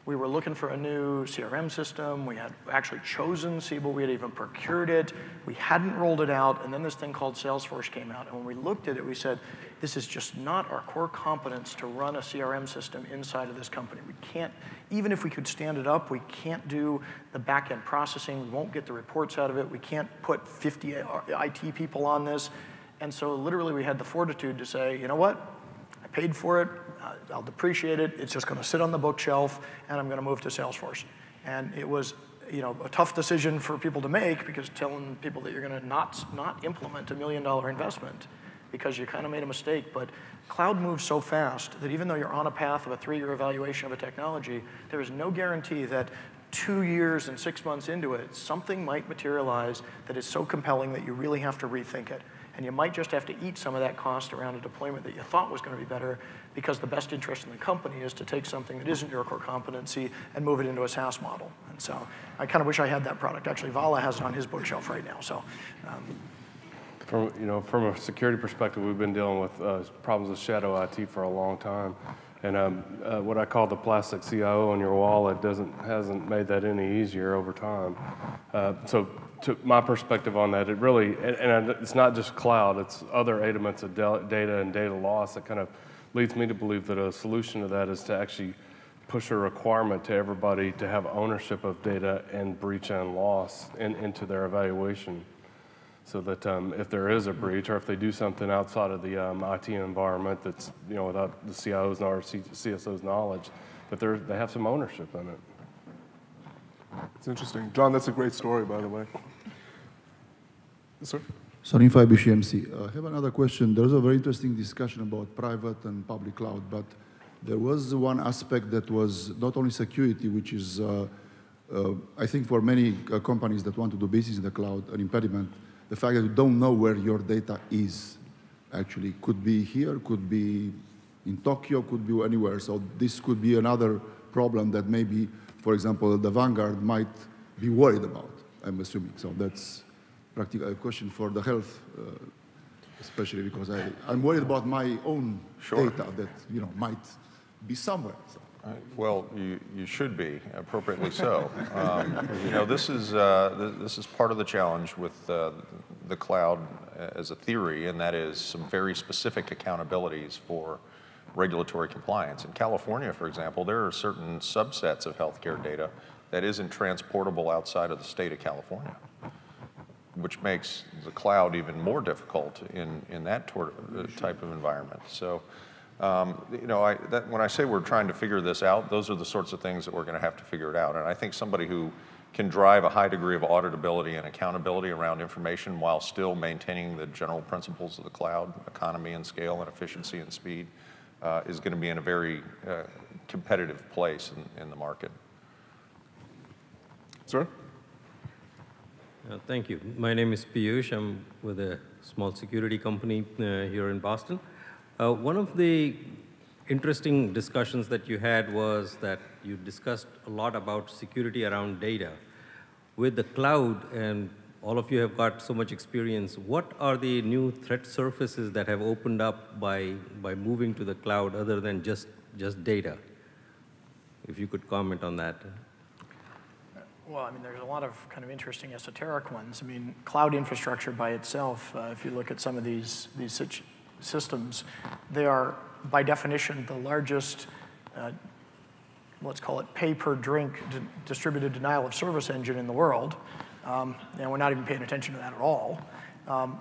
We were looking for a new CRM system. We had actually chosen Foreseeable. We had even procured it. We hadn't rolled it out, and then this thing called Salesforce came out. And when we looked at it, we said, this is just not our core competence to run a CRM system inside of this company. We can't, even if we could stand it up, we can't do the back-end processing. We won't get the reports out of it. We can't put 50 IT people on this. And so literally we had the fortitude to say, you know what? I paid for it. I'll depreciate it. It's just going to sit on the bookshelf, and I'm going to move to Salesforce. And it was, you know, a tough decision for people to make, because telling people that you're going to not implement a $1 million investment because you kind of made a mistake. But cloud moves so fast that even though you're on a path of a 3-year evaluation of a technology, there is no guarantee that 2 years and 6 months into it, something might materialize that is so compelling that you really have to rethink it. And you might just have to eat some of that cost around a deployment that you thought was going to be better, because the best interest in the company is to take something that isn't your core competency and move it into a SaaS model. And so I kind of wish I had that product. Actually, Vala has it on his bookshelf right now. So, from a security perspective, we've been dealing with problems with shadow IT for a long time. And what I call the plastic CIO on your wall, hasn't made that any easier over time. So to my perspective on that, it really, and it's not just cloud, it's other elements of data and data loss that kind of leads me to believe that a solution to that is to actually push a requirement to everybody to have ownership of data and breach and loss into their evaluation. So that if there is a breach, or if they do something outside of the IT environment that's, you know, without the CIO's or CSO's knowledge, that they have some ownership in it. It's interesting. John, that's a great story, by the way. Yes, sir? Sonny BCMC. I have another question. There was a very interesting discussion about private and public cloud, but there was one aspect that was not only security, which is, I think for many companies that want to do business in the cloud, an impediment. The fact that you don't know where your data is, actually. Could be here, could be in Tokyo, could be anywhere. So this could be another problem that maybe, for example, the Vanguard might be worried about, I'm assuming. So that's practically a question for the health, especially because I'm worried about my own data that, you know, might be somewhere. So. Well, you should be, appropriately so. You know, this is part of the challenge with the cloud as a theory, and that is some very specific accountabilities for regulatory compliance. In California, for example, there are certain subsets of healthcare data that isn't transportable outside of the state of California, which makes the cloud even more difficult in that type of environment. So. You know, when I say we're trying to figure this out, those are the sorts of things that we're going to have to figure it out. And I think somebody who can drive a high degree of auditability and accountability around information while still maintaining the general principles of the cloud, economy and scale and efficiency and speed, is going to be in a very competitive place in the market. Sir? Thank you. My name is Piyush. I'm with a small security company here in Boston. One of the interesting discussions that you had was that you discussed a lot about security around data. With the cloud, and all of you have got so much experience, what are the new threat surfaces that have opened up by moving to the cloud other than just data? If you could comment on that. Well, I mean, there's a lot of kind of interesting esoteric ones. I mean, cloud infrastructure by itself, if you look at some of these systems, they are, by definition, the largest, let's call it pay-per-drink distributed denial of service engine in the world. And we're not even paying attention to that at all.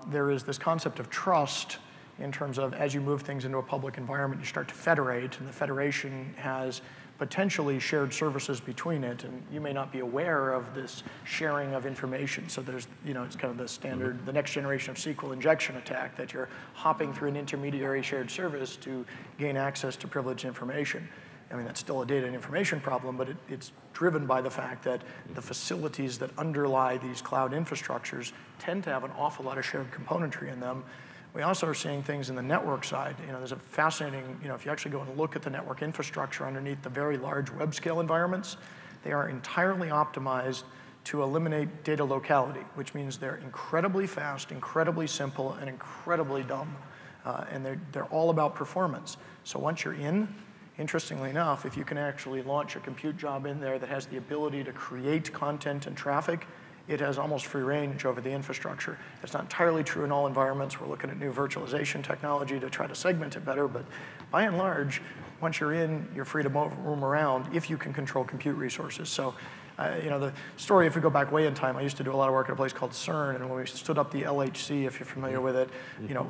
There is this concept of trust in terms of as you move things into a public environment, you start to federate, and the federation has potentially shared services between it, and you may not be aware of this sharing of information. So there's, it's kind of the standard, the next generation of SQL injection attack, that you're hopping through an intermediary shared service to gain access to privileged information. I mean, that's still a data and information problem, but it's driven by the fact that the facilities that underlie these cloud infrastructures tend to have an awful lot of shared componentry in them. We also are seeing things in the network side. There's a fascinating, if you actually go and look at the network infrastructure underneath the very large web scale environments, they are entirely optimized to eliminate data locality, which means they're incredibly fast, incredibly simple, and incredibly dumb. And they're all about performance. So once you're in, interestingly enough, if you can actually launch a compute job in there that has the ability to create content and traffic, it has almost free range over the infrastructure. It's not entirely true in all environments. We're looking at new virtualization technology to try to segment it better, but by and large, once you're in, you're free to roam around if you can control compute resources. So, the story, if we go back way in time, I used to do a lot of work at a place called CERN, and when we stood up the LHC, if you're familiar with it,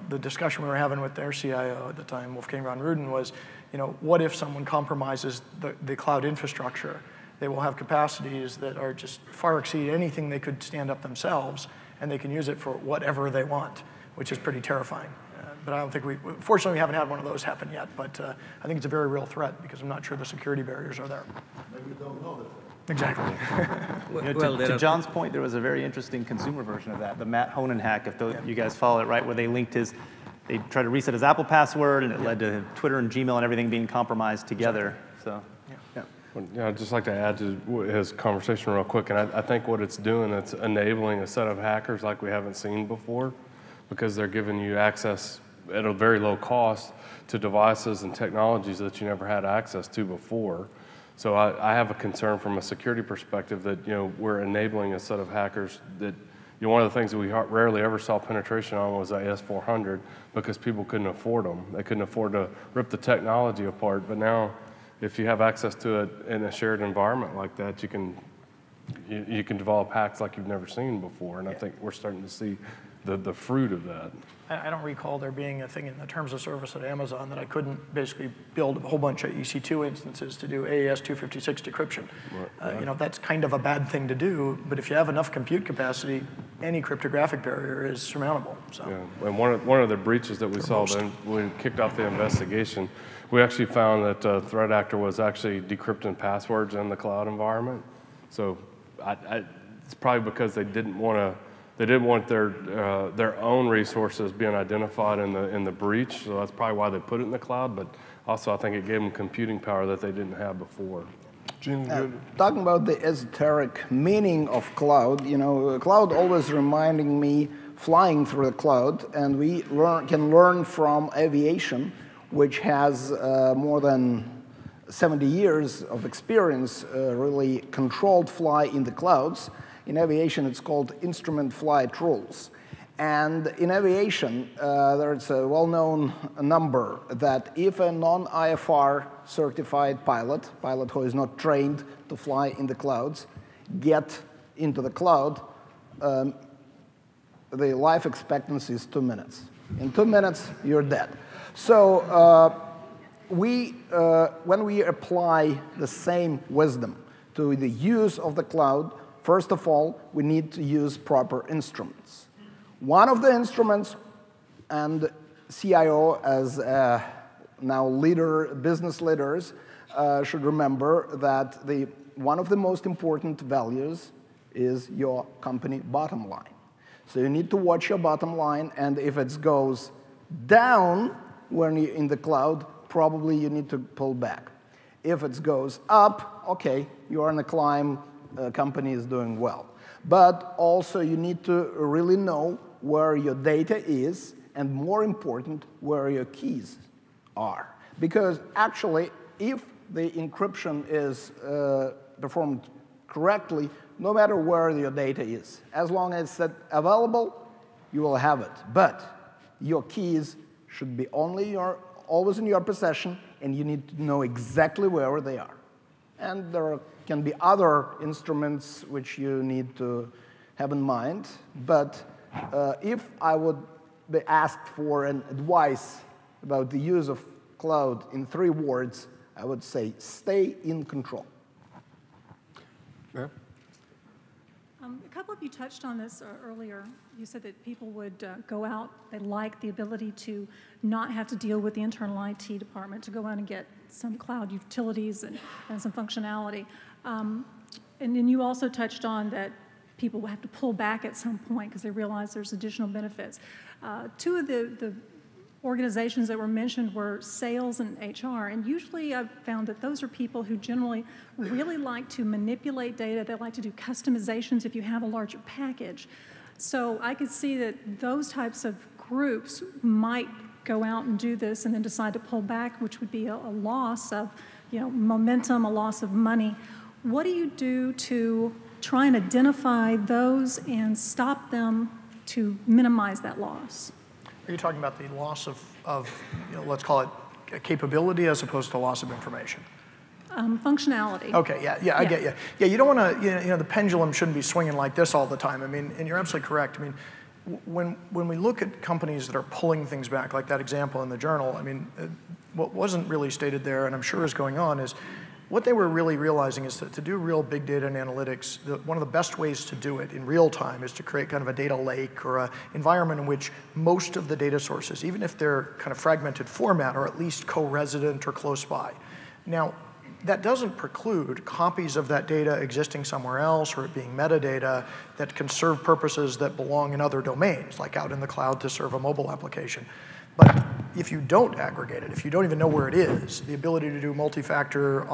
the discussion we were having with their CIO at the time, Wolfgang von Ruden, was, what if someone compromises the cloud infrastructure? They will have capacities that are just far exceed anything they could stand up themselves, and they can use it for whatever they want, which is pretty terrifying. But I don't think fortunately we haven't had one of those happen yet, but I think it's a very real threat because I'm not sure the security barriers are there. Maybe we don't know that. Exactly. To John's point, there was a very interesting consumer version of that, the Matt Honan hack, if you guys follow it, right, where they tried to reset his Apple password, and it led to Twitter and Gmail and everything being compromised together. So. Yeah, I'd just like to add to his conversation real quick, and I think what it's doing, it's enabling a set of hackers like we haven't seen before, because they're giving you access at a very low cost to devices and technologies that you never had access to before. So I have a concern from a security perspective that we're enabling a set of hackers that one of the things that we rarely ever saw penetration on was AS400 because people couldn't afford them. They couldn't afford to rip the technology apart, but now, if you have access to it in a shared environment like that, you can develop hacks like you've never seen before, and I think we're starting to see the fruit of that. I don't recall there being a thing in the terms of service at Amazon that I couldn't basically build a whole bunch of EC2 instances to do AES-256 decryption. Right. That's kind of a bad thing to do, but if you have enough compute capacity, any cryptographic barrier is surmountable. So. Yeah. And one of the breaches that we saw then when we kicked off the investigation, we actually found that a threat actor was actually decrypting passwords in the cloud environment. So it's probably because they didn't want their own resources being identified in the breach. So that's probably why they put it in the cloud. But also, I think it gave them computing power that they didn't have before. Talking about the esoteric meaning of cloud, cloud always reminding me flying through the cloud, and we can learn from aviation, which has more than 70 years of experience really controlled fly in the clouds. In aviation, it's called instrument flight rules. And in aviation, there's a well-known number that if a non-IFR certified pilot who is not trained to fly in the clouds, get into the cloud, the life expectancy is 2 minutes. In 2 minutes, you're dead. So when we apply the same wisdom to the use of the cloud, first of all, we need to use proper instruments. One of the instruments, and CIO as now business leaders should remember that one of the most important values is your company bottom line. So you need to watch your bottom line, and if it goes down when you're in the cloud, probably you need to pull back. If it goes up, okay, you're on a climb, company is doing well. But also you need to really know where your data is, and more important, where your keys are. Because actually, if the encryption is performed correctly, no matter where your data is, as long as it's available, you will have it. But your keys should be always in your possession, and you need to know exactly where they are. And there can be other instruments which you need to have in mind. But if I would be asked for an advice about the use of cloud in 3 words, I would say stay in control. Yeah. A couple of you touched on this earlier. You said that people would go out, they like the ability to not have to deal with the internal IT department, to go out and get some cloud utilities and some functionality. And then you also touched on that people will have to pull back at some point because they realize there's additional benefits. 2 of the organizations that were mentioned were sales and HR, and usually I've found that those are people who generally really like to manipulate data. They like to do customizations if you have a larger package. So I could see that those types of groups might go out and do this and then decide to pull back, which would be a loss of, momentum, a loss of money. What do you do to try and identify those and stop them to minimize that loss? Are you talking about the loss of let's call it a capability as opposed to loss of information? Functionality. Okay, yeah, I get you. Yeah, you don't want to, the pendulum shouldn't be swinging like this all the time. I mean, and you're absolutely correct. I mean, when we look at companies that are pulling things back, like that example in the journal, I mean, what wasn't really stated there, and I'm sure is going on, is what they were really realizing is that to do real big data and analytics, one of the best ways to do it in real time is to create kind of a data lake or an environment in which most of the data sources, even if they're kind of fragmented format, are at least co-resident or close by. Now, that doesn't preclude copies of that data existing somewhere else or it being metadata that can serve purposes that belong in other domains, like out in the cloud to serve a mobile application. But if you don't aggregate it, if you don't even know where it is, the ability to do multi-factor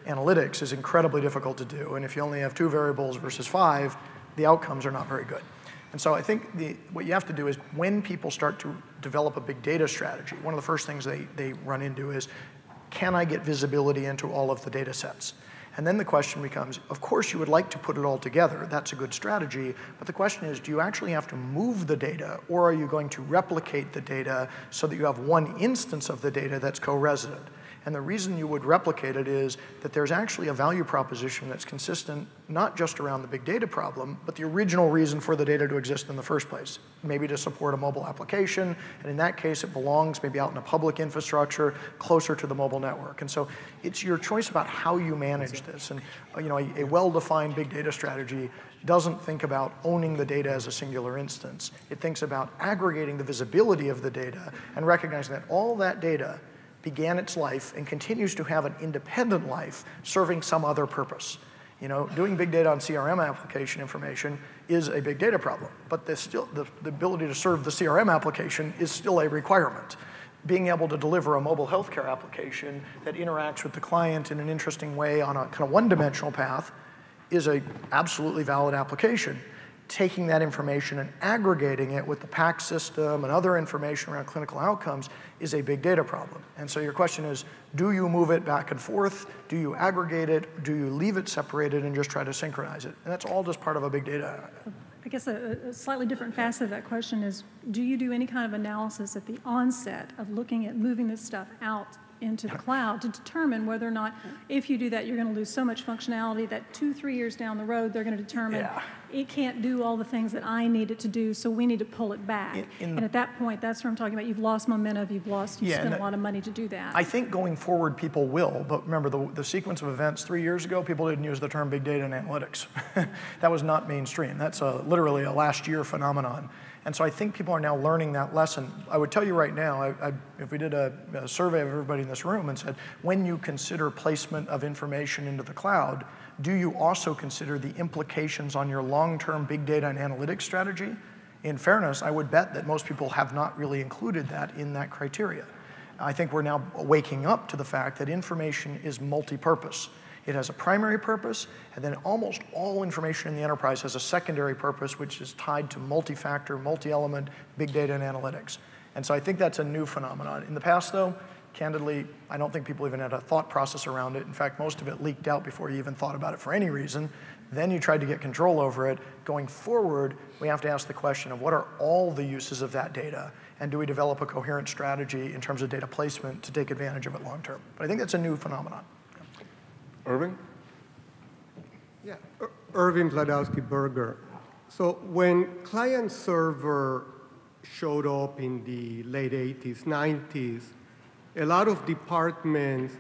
analytics is incredibly difficult to do. And if you only have 2 variables versus 5, the outcomes are not very good. And so I think what you have to do is when people start to develop a big data strategy, one of the first things they run into is, can I get visibility into all of the data sets? And then the question becomes, of course you would like to put it all together, that's a good strategy, but the question is, do you actually have to move the data, or are you going to replicate the data so that you have one instance of the data that's co-resident? And the reason you would replicate it is that there's actually a value proposition that's consistent, not just around the big data problem, but the original reason for the data to exist in the first place. Maybe to support a mobile application, and in that case it belongs maybe out in a public infrastructure closer to the mobile network. And so it's your choice about how you manage this. And a well-defined big data strategy doesn't think about owning the data as a singular instance. It thinks about aggregating the visibility of the data and recognizing that all that data began its life and continues to have an independent life serving some other purpose. Doing big data on CRM application information is a big data problem, but the ability to serve the CRM application is still a requirement. Being able to deliver a mobile healthcare application that interacts with the client in an interesting way on a kind of one-dimensional path is a absolutely valid application. Taking that information and aggregating it with the PACS system and other information around clinical outcomes is a big data problem. And so your question is, do you move it back and forth? Do you aggregate it? Do you leave it separated and just try to synchronize it? And that's all just part of a big data. I guess a slightly different facet of that question is, do you do any kind of analysis at the onset of looking at moving this stuff out into the cloud to determine whether or not, if you do that, you're going to lose so much functionality that 2-3 years down the road, they're going to determine it can't do all the things that I need it to do, so we need to pull it back. And at that point, that's what I'm talking about. You've lost momentum, you've spent a lot of money to do that. I think going forward, people will, but remember the sequence of events 3 years ago, people didn't use the term big data and analytics. That was not mainstream. That's literally a last year phenomenon. And so I think people are now learning that lesson. I would tell you right now, if we did a survey of everybody in this room and said, when you consider placement of information into the cloud, do you also consider the implications on your long-term big data and analytics strategy? In fairness, I would bet that most people have not really included that in that criteria. I think we're now waking up to the fact that information is multi-purpose. It has a primary purpose, and then almost all information in the enterprise has a secondary purpose, which is tied to multi-factor, multi-element, big data and analytics. And so I think that's a new phenomenon. In the past, though, candidly, I don't think people even had a thought process around it. In fact, most of it leaked out before you even thought about it for any reason. Then you tried to get control over it. Going forward, we have to ask the question of what are all the uses of that data, and do we develop a coherent strategy in terms of data placement to take advantage of it long term? But I think that's a new phenomenon. Irving? Yeah, Irving Bladowski-Berger. So when client-server showed up in the late 80s, 90s, a lot of departments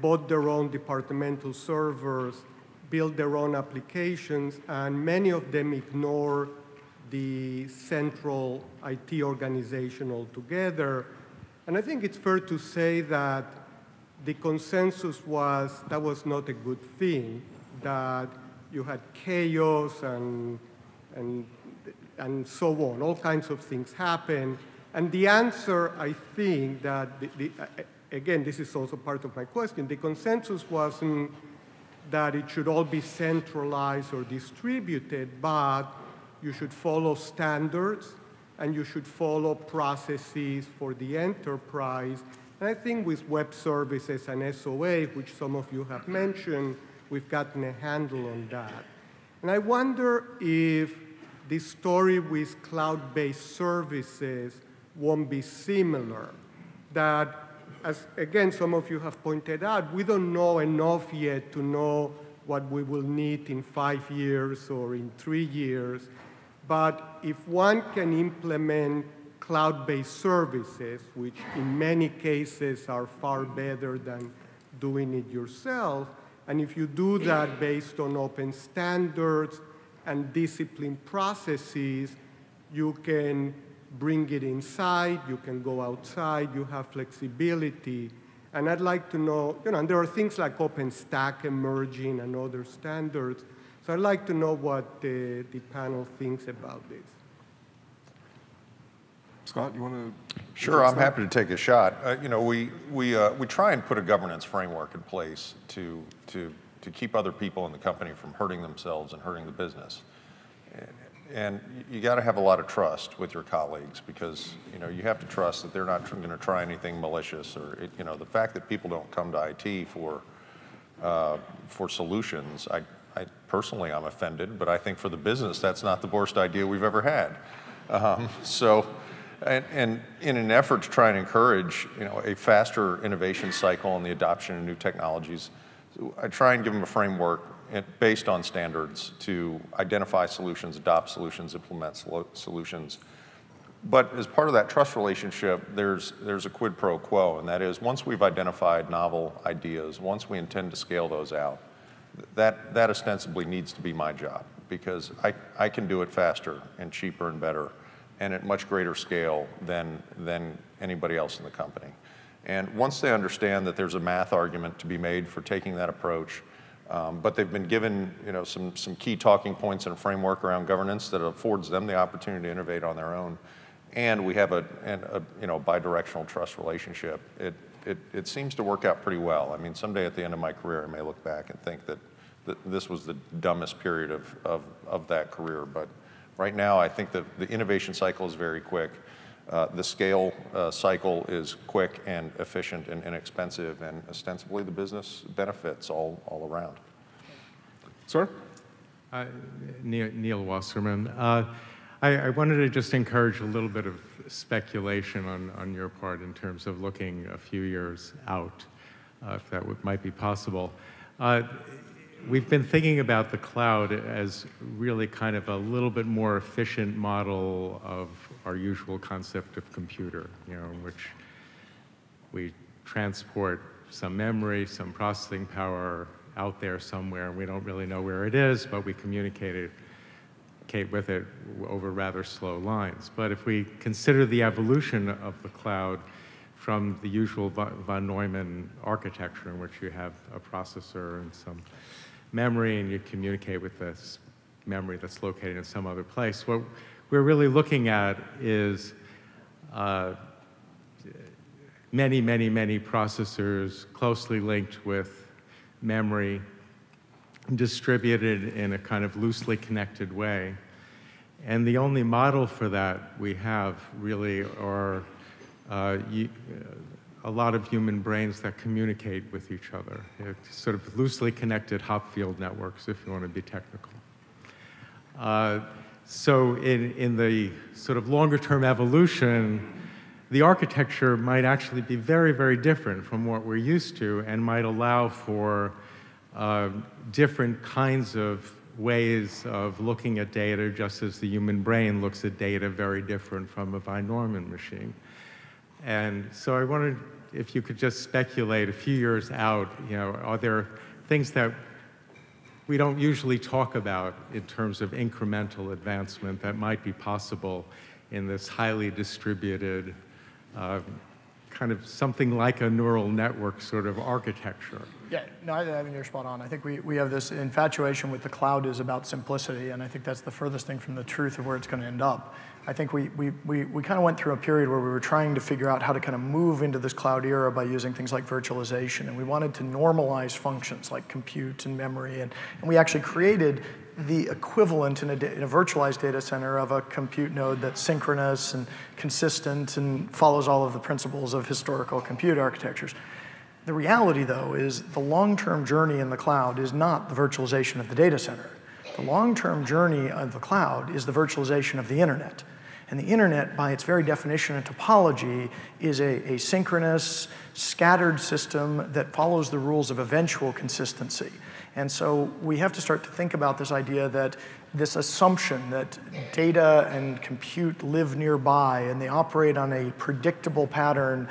bought their own departmental servers, built their own applications, and many of them ignore the central IT organization altogether. And I think it's fair to say that the consensus was that was not a good thing, that you had chaos and so on, all kinds of things happen. And the answer, I think, that, again, this is also part of my question, the consensus wasn't that it should all be centralized or distributed, but you should follow standards and you should follow processes for the enterprise. And I think with web services and SOA, which some of you have mentioned, we've gotten a handle on that. And I wonder if the story with cloud-based services won't be similar. That, as again, some of you have pointed out, we don't know enough yet to know what we will need in 5 years or in 3 years. But if one can implement cloud-based services, which in many cases are far better than doing it yourself, and if you do that based on open standards and disciplined processes, you can bring it inside, you can go outside, you have flexibility. And I'd like to know, and there are things like OpenStack emerging and other standards. So I'd like to know what the panel thinks about this. Scott, you want to? Sure, I'm happy to take a shot. We try and put a governance framework in place to keep other people in the company from hurting themselves and hurting the business. And you got to have a lot of trust with your colleagues, because you have to trust that they're not going to try anything malicious, or the fact that people don't come to IT for solutions. I personally, I'm offended, but I think for the business, that's not the worst idea we've ever had. And in an effort to try and encourage a faster innovation cycle and the adoption of new technologies, I try and give them a framework based on standards to identify solutions, adopt solutions, implement solutions. But as part of that trust relationship, there's a quid pro quo, and that is, once we've identified novel ideas, once we intend to scale those out, that ostensibly needs to be my job, because I can do it faster and cheaper and better and at much greater scale than anybody else in the company. And once they understand that there's a math argument to be made for taking that approach, but they've been given some key talking points and a framework around governance that affords them the opportunity to innovate on their own, and we have a bidirectional trust relationship, it seems to work out pretty well. I mean, someday at the end of my career, I may look back and think that this was the dumbest period of that career, but right now I think that the innovation cycle is very quick. The scale cycle is quick and efficient and inexpensive, and ostensibly the business benefits all around. Sir? Neil Wasserman. I wanted to just encourage a little bit of speculation on your part in terms of looking a few years out, if that might be possible. We've been thinking about the cloud as really kind of a little bit more efficient model of our usual concept of computer, in which we transport some memory, some processing power out there somewhere, and we don't really know where it is, but we communicate with it over rather slow lines. But if we consider the evolution of the cloud from the usual von Neumann architecture in which you have a processor and some memory and you communicate with this memory that's located in some other place. What we're really looking at is many, many, many processors closely linked with memory, distributed in a kind of loosely connected way. And the only model for that we have really are a lot of human brains that communicate with each other. It's sort of loosely connected Hopfield networks, if you want to be technical. So in the sort of longer term evolution, the architecture might actually be very, very different from what we're used to and might allow for different kinds of ways of looking at data, just as the human brain looks at data very different from a von Neumann machine. And so I wondered if you could just speculate a few years out, are there things that we don't usually talk about in terms of incremental advancement that might be possible in this highly distributed, kind of something like a neural network sort of architecture? Yeah, no, I think you're spot on. I think we have this infatuation with the cloud is about simplicity, and I think that's the furthest thing from the truth of where it's going to end up. I think we kind of went through a period where we were trying to figure out how to kind of move into this cloud era by using things like virtualization, and we wanted to normalize functions like compute and memory, and we actually created the equivalent in a virtualized data center of a compute node that's synchronous and consistent and follows all of the principles of historical compute architectures. The reality, though, is the long-term journey in the cloud is not the virtualization of the data center. The long-term journey of the cloud is the virtualization of the internet. And the internet, by its very definition and topology, is a synchronous, scattered system that follows the rules of eventual consistency. And so we have to start to think about this idea that this assumption that data and compute live nearby and they operate on a predictable pattern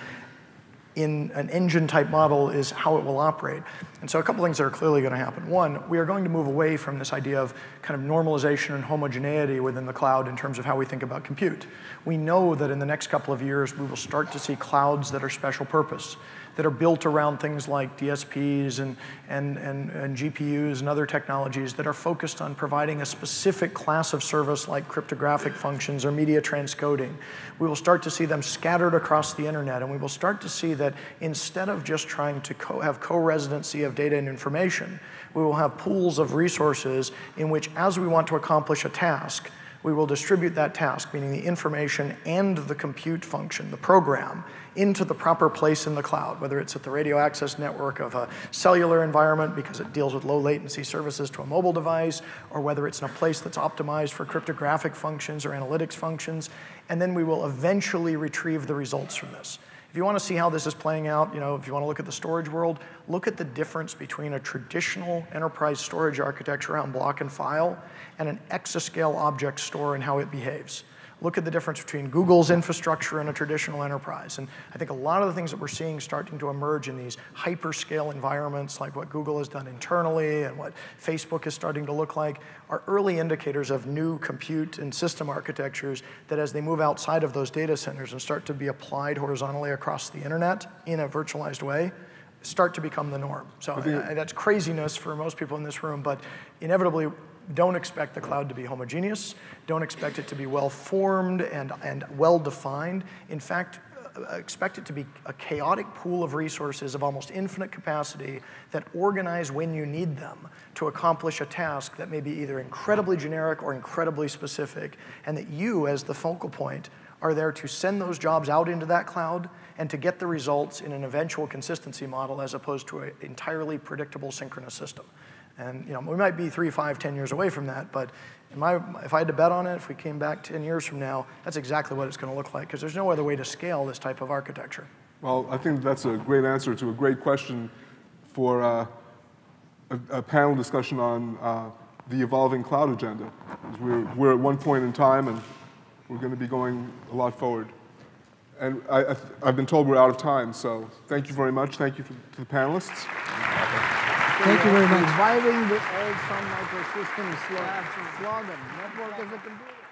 in an engine-type model is how it will operate. And so a couple things that are clearly going to happen. One, we are going to move away from this idea of kind of normalization and homogeneity within the cloud in terms of how we think about compute. We know that in the next couple of years, we will start to see clouds that are special purpose, that are built around things like DSPs and GPUs and other technologies that are focused on providing a specific class of service like cryptographic functions or media transcoding. We will start to see them scattered across the internet, and we will start to see that instead of just trying to have co-residency of data and information, we will have pools of resources in which, as we want to accomplish a task, we will distribute that task, meaning the information and the compute function, the program, into the proper place in the cloud, whether it's at the radio access network of a cellular environment because it deals with low latency services to a mobile device, or whether it's in a place that's optimized for cryptographic functions or analytics functions, and then we will eventually retrieve the results from this. If you want to see how this is playing out, if you want to look at the storage world, look at the difference between a traditional enterprise storage architecture around block and file and an exascale object store and how it behaves. Look at the difference between Google's infrastructure and a traditional enterprise. And I think a lot of the things that we're seeing starting to emerge in these hyperscale environments, like what Google has done internally and what Facebook is starting to look like, are early indicators of new compute and system architectures that as they move outside of those data centers and start to be applied horizontally across the internet in a virtualized way, start to become the norm. So that's craziness for most people in this room, but inevitably, don't expect the cloud to be homogeneous. Don't expect it to be well-formed and well-defined. In fact, expect it to be a chaotic pool of resources of almost infinite capacity that organize when you need them to accomplish a task that may be either incredibly generic or incredibly specific, and that you, as the focal point, are there to send those jobs out into that cloud and to get the results in an eventual consistency model as opposed to an entirely predictable synchronous system. And we might be 3, 5, 10 years away from that, but if I had to bet on it, if we came back 10 years from now, that's exactly what it's going to look like, because there's no other way to scale this type of architecture. Well, I think that's a great answer to a great question for a panel discussion on the evolving cloud agenda. We're at one point in time, and we're going to be going a lot forward. And I've been told we're out of time, so thank you very much. Thank you to the panelists. Thank you very much. Reviving the old Sun Microsystems slogan, network as a computer.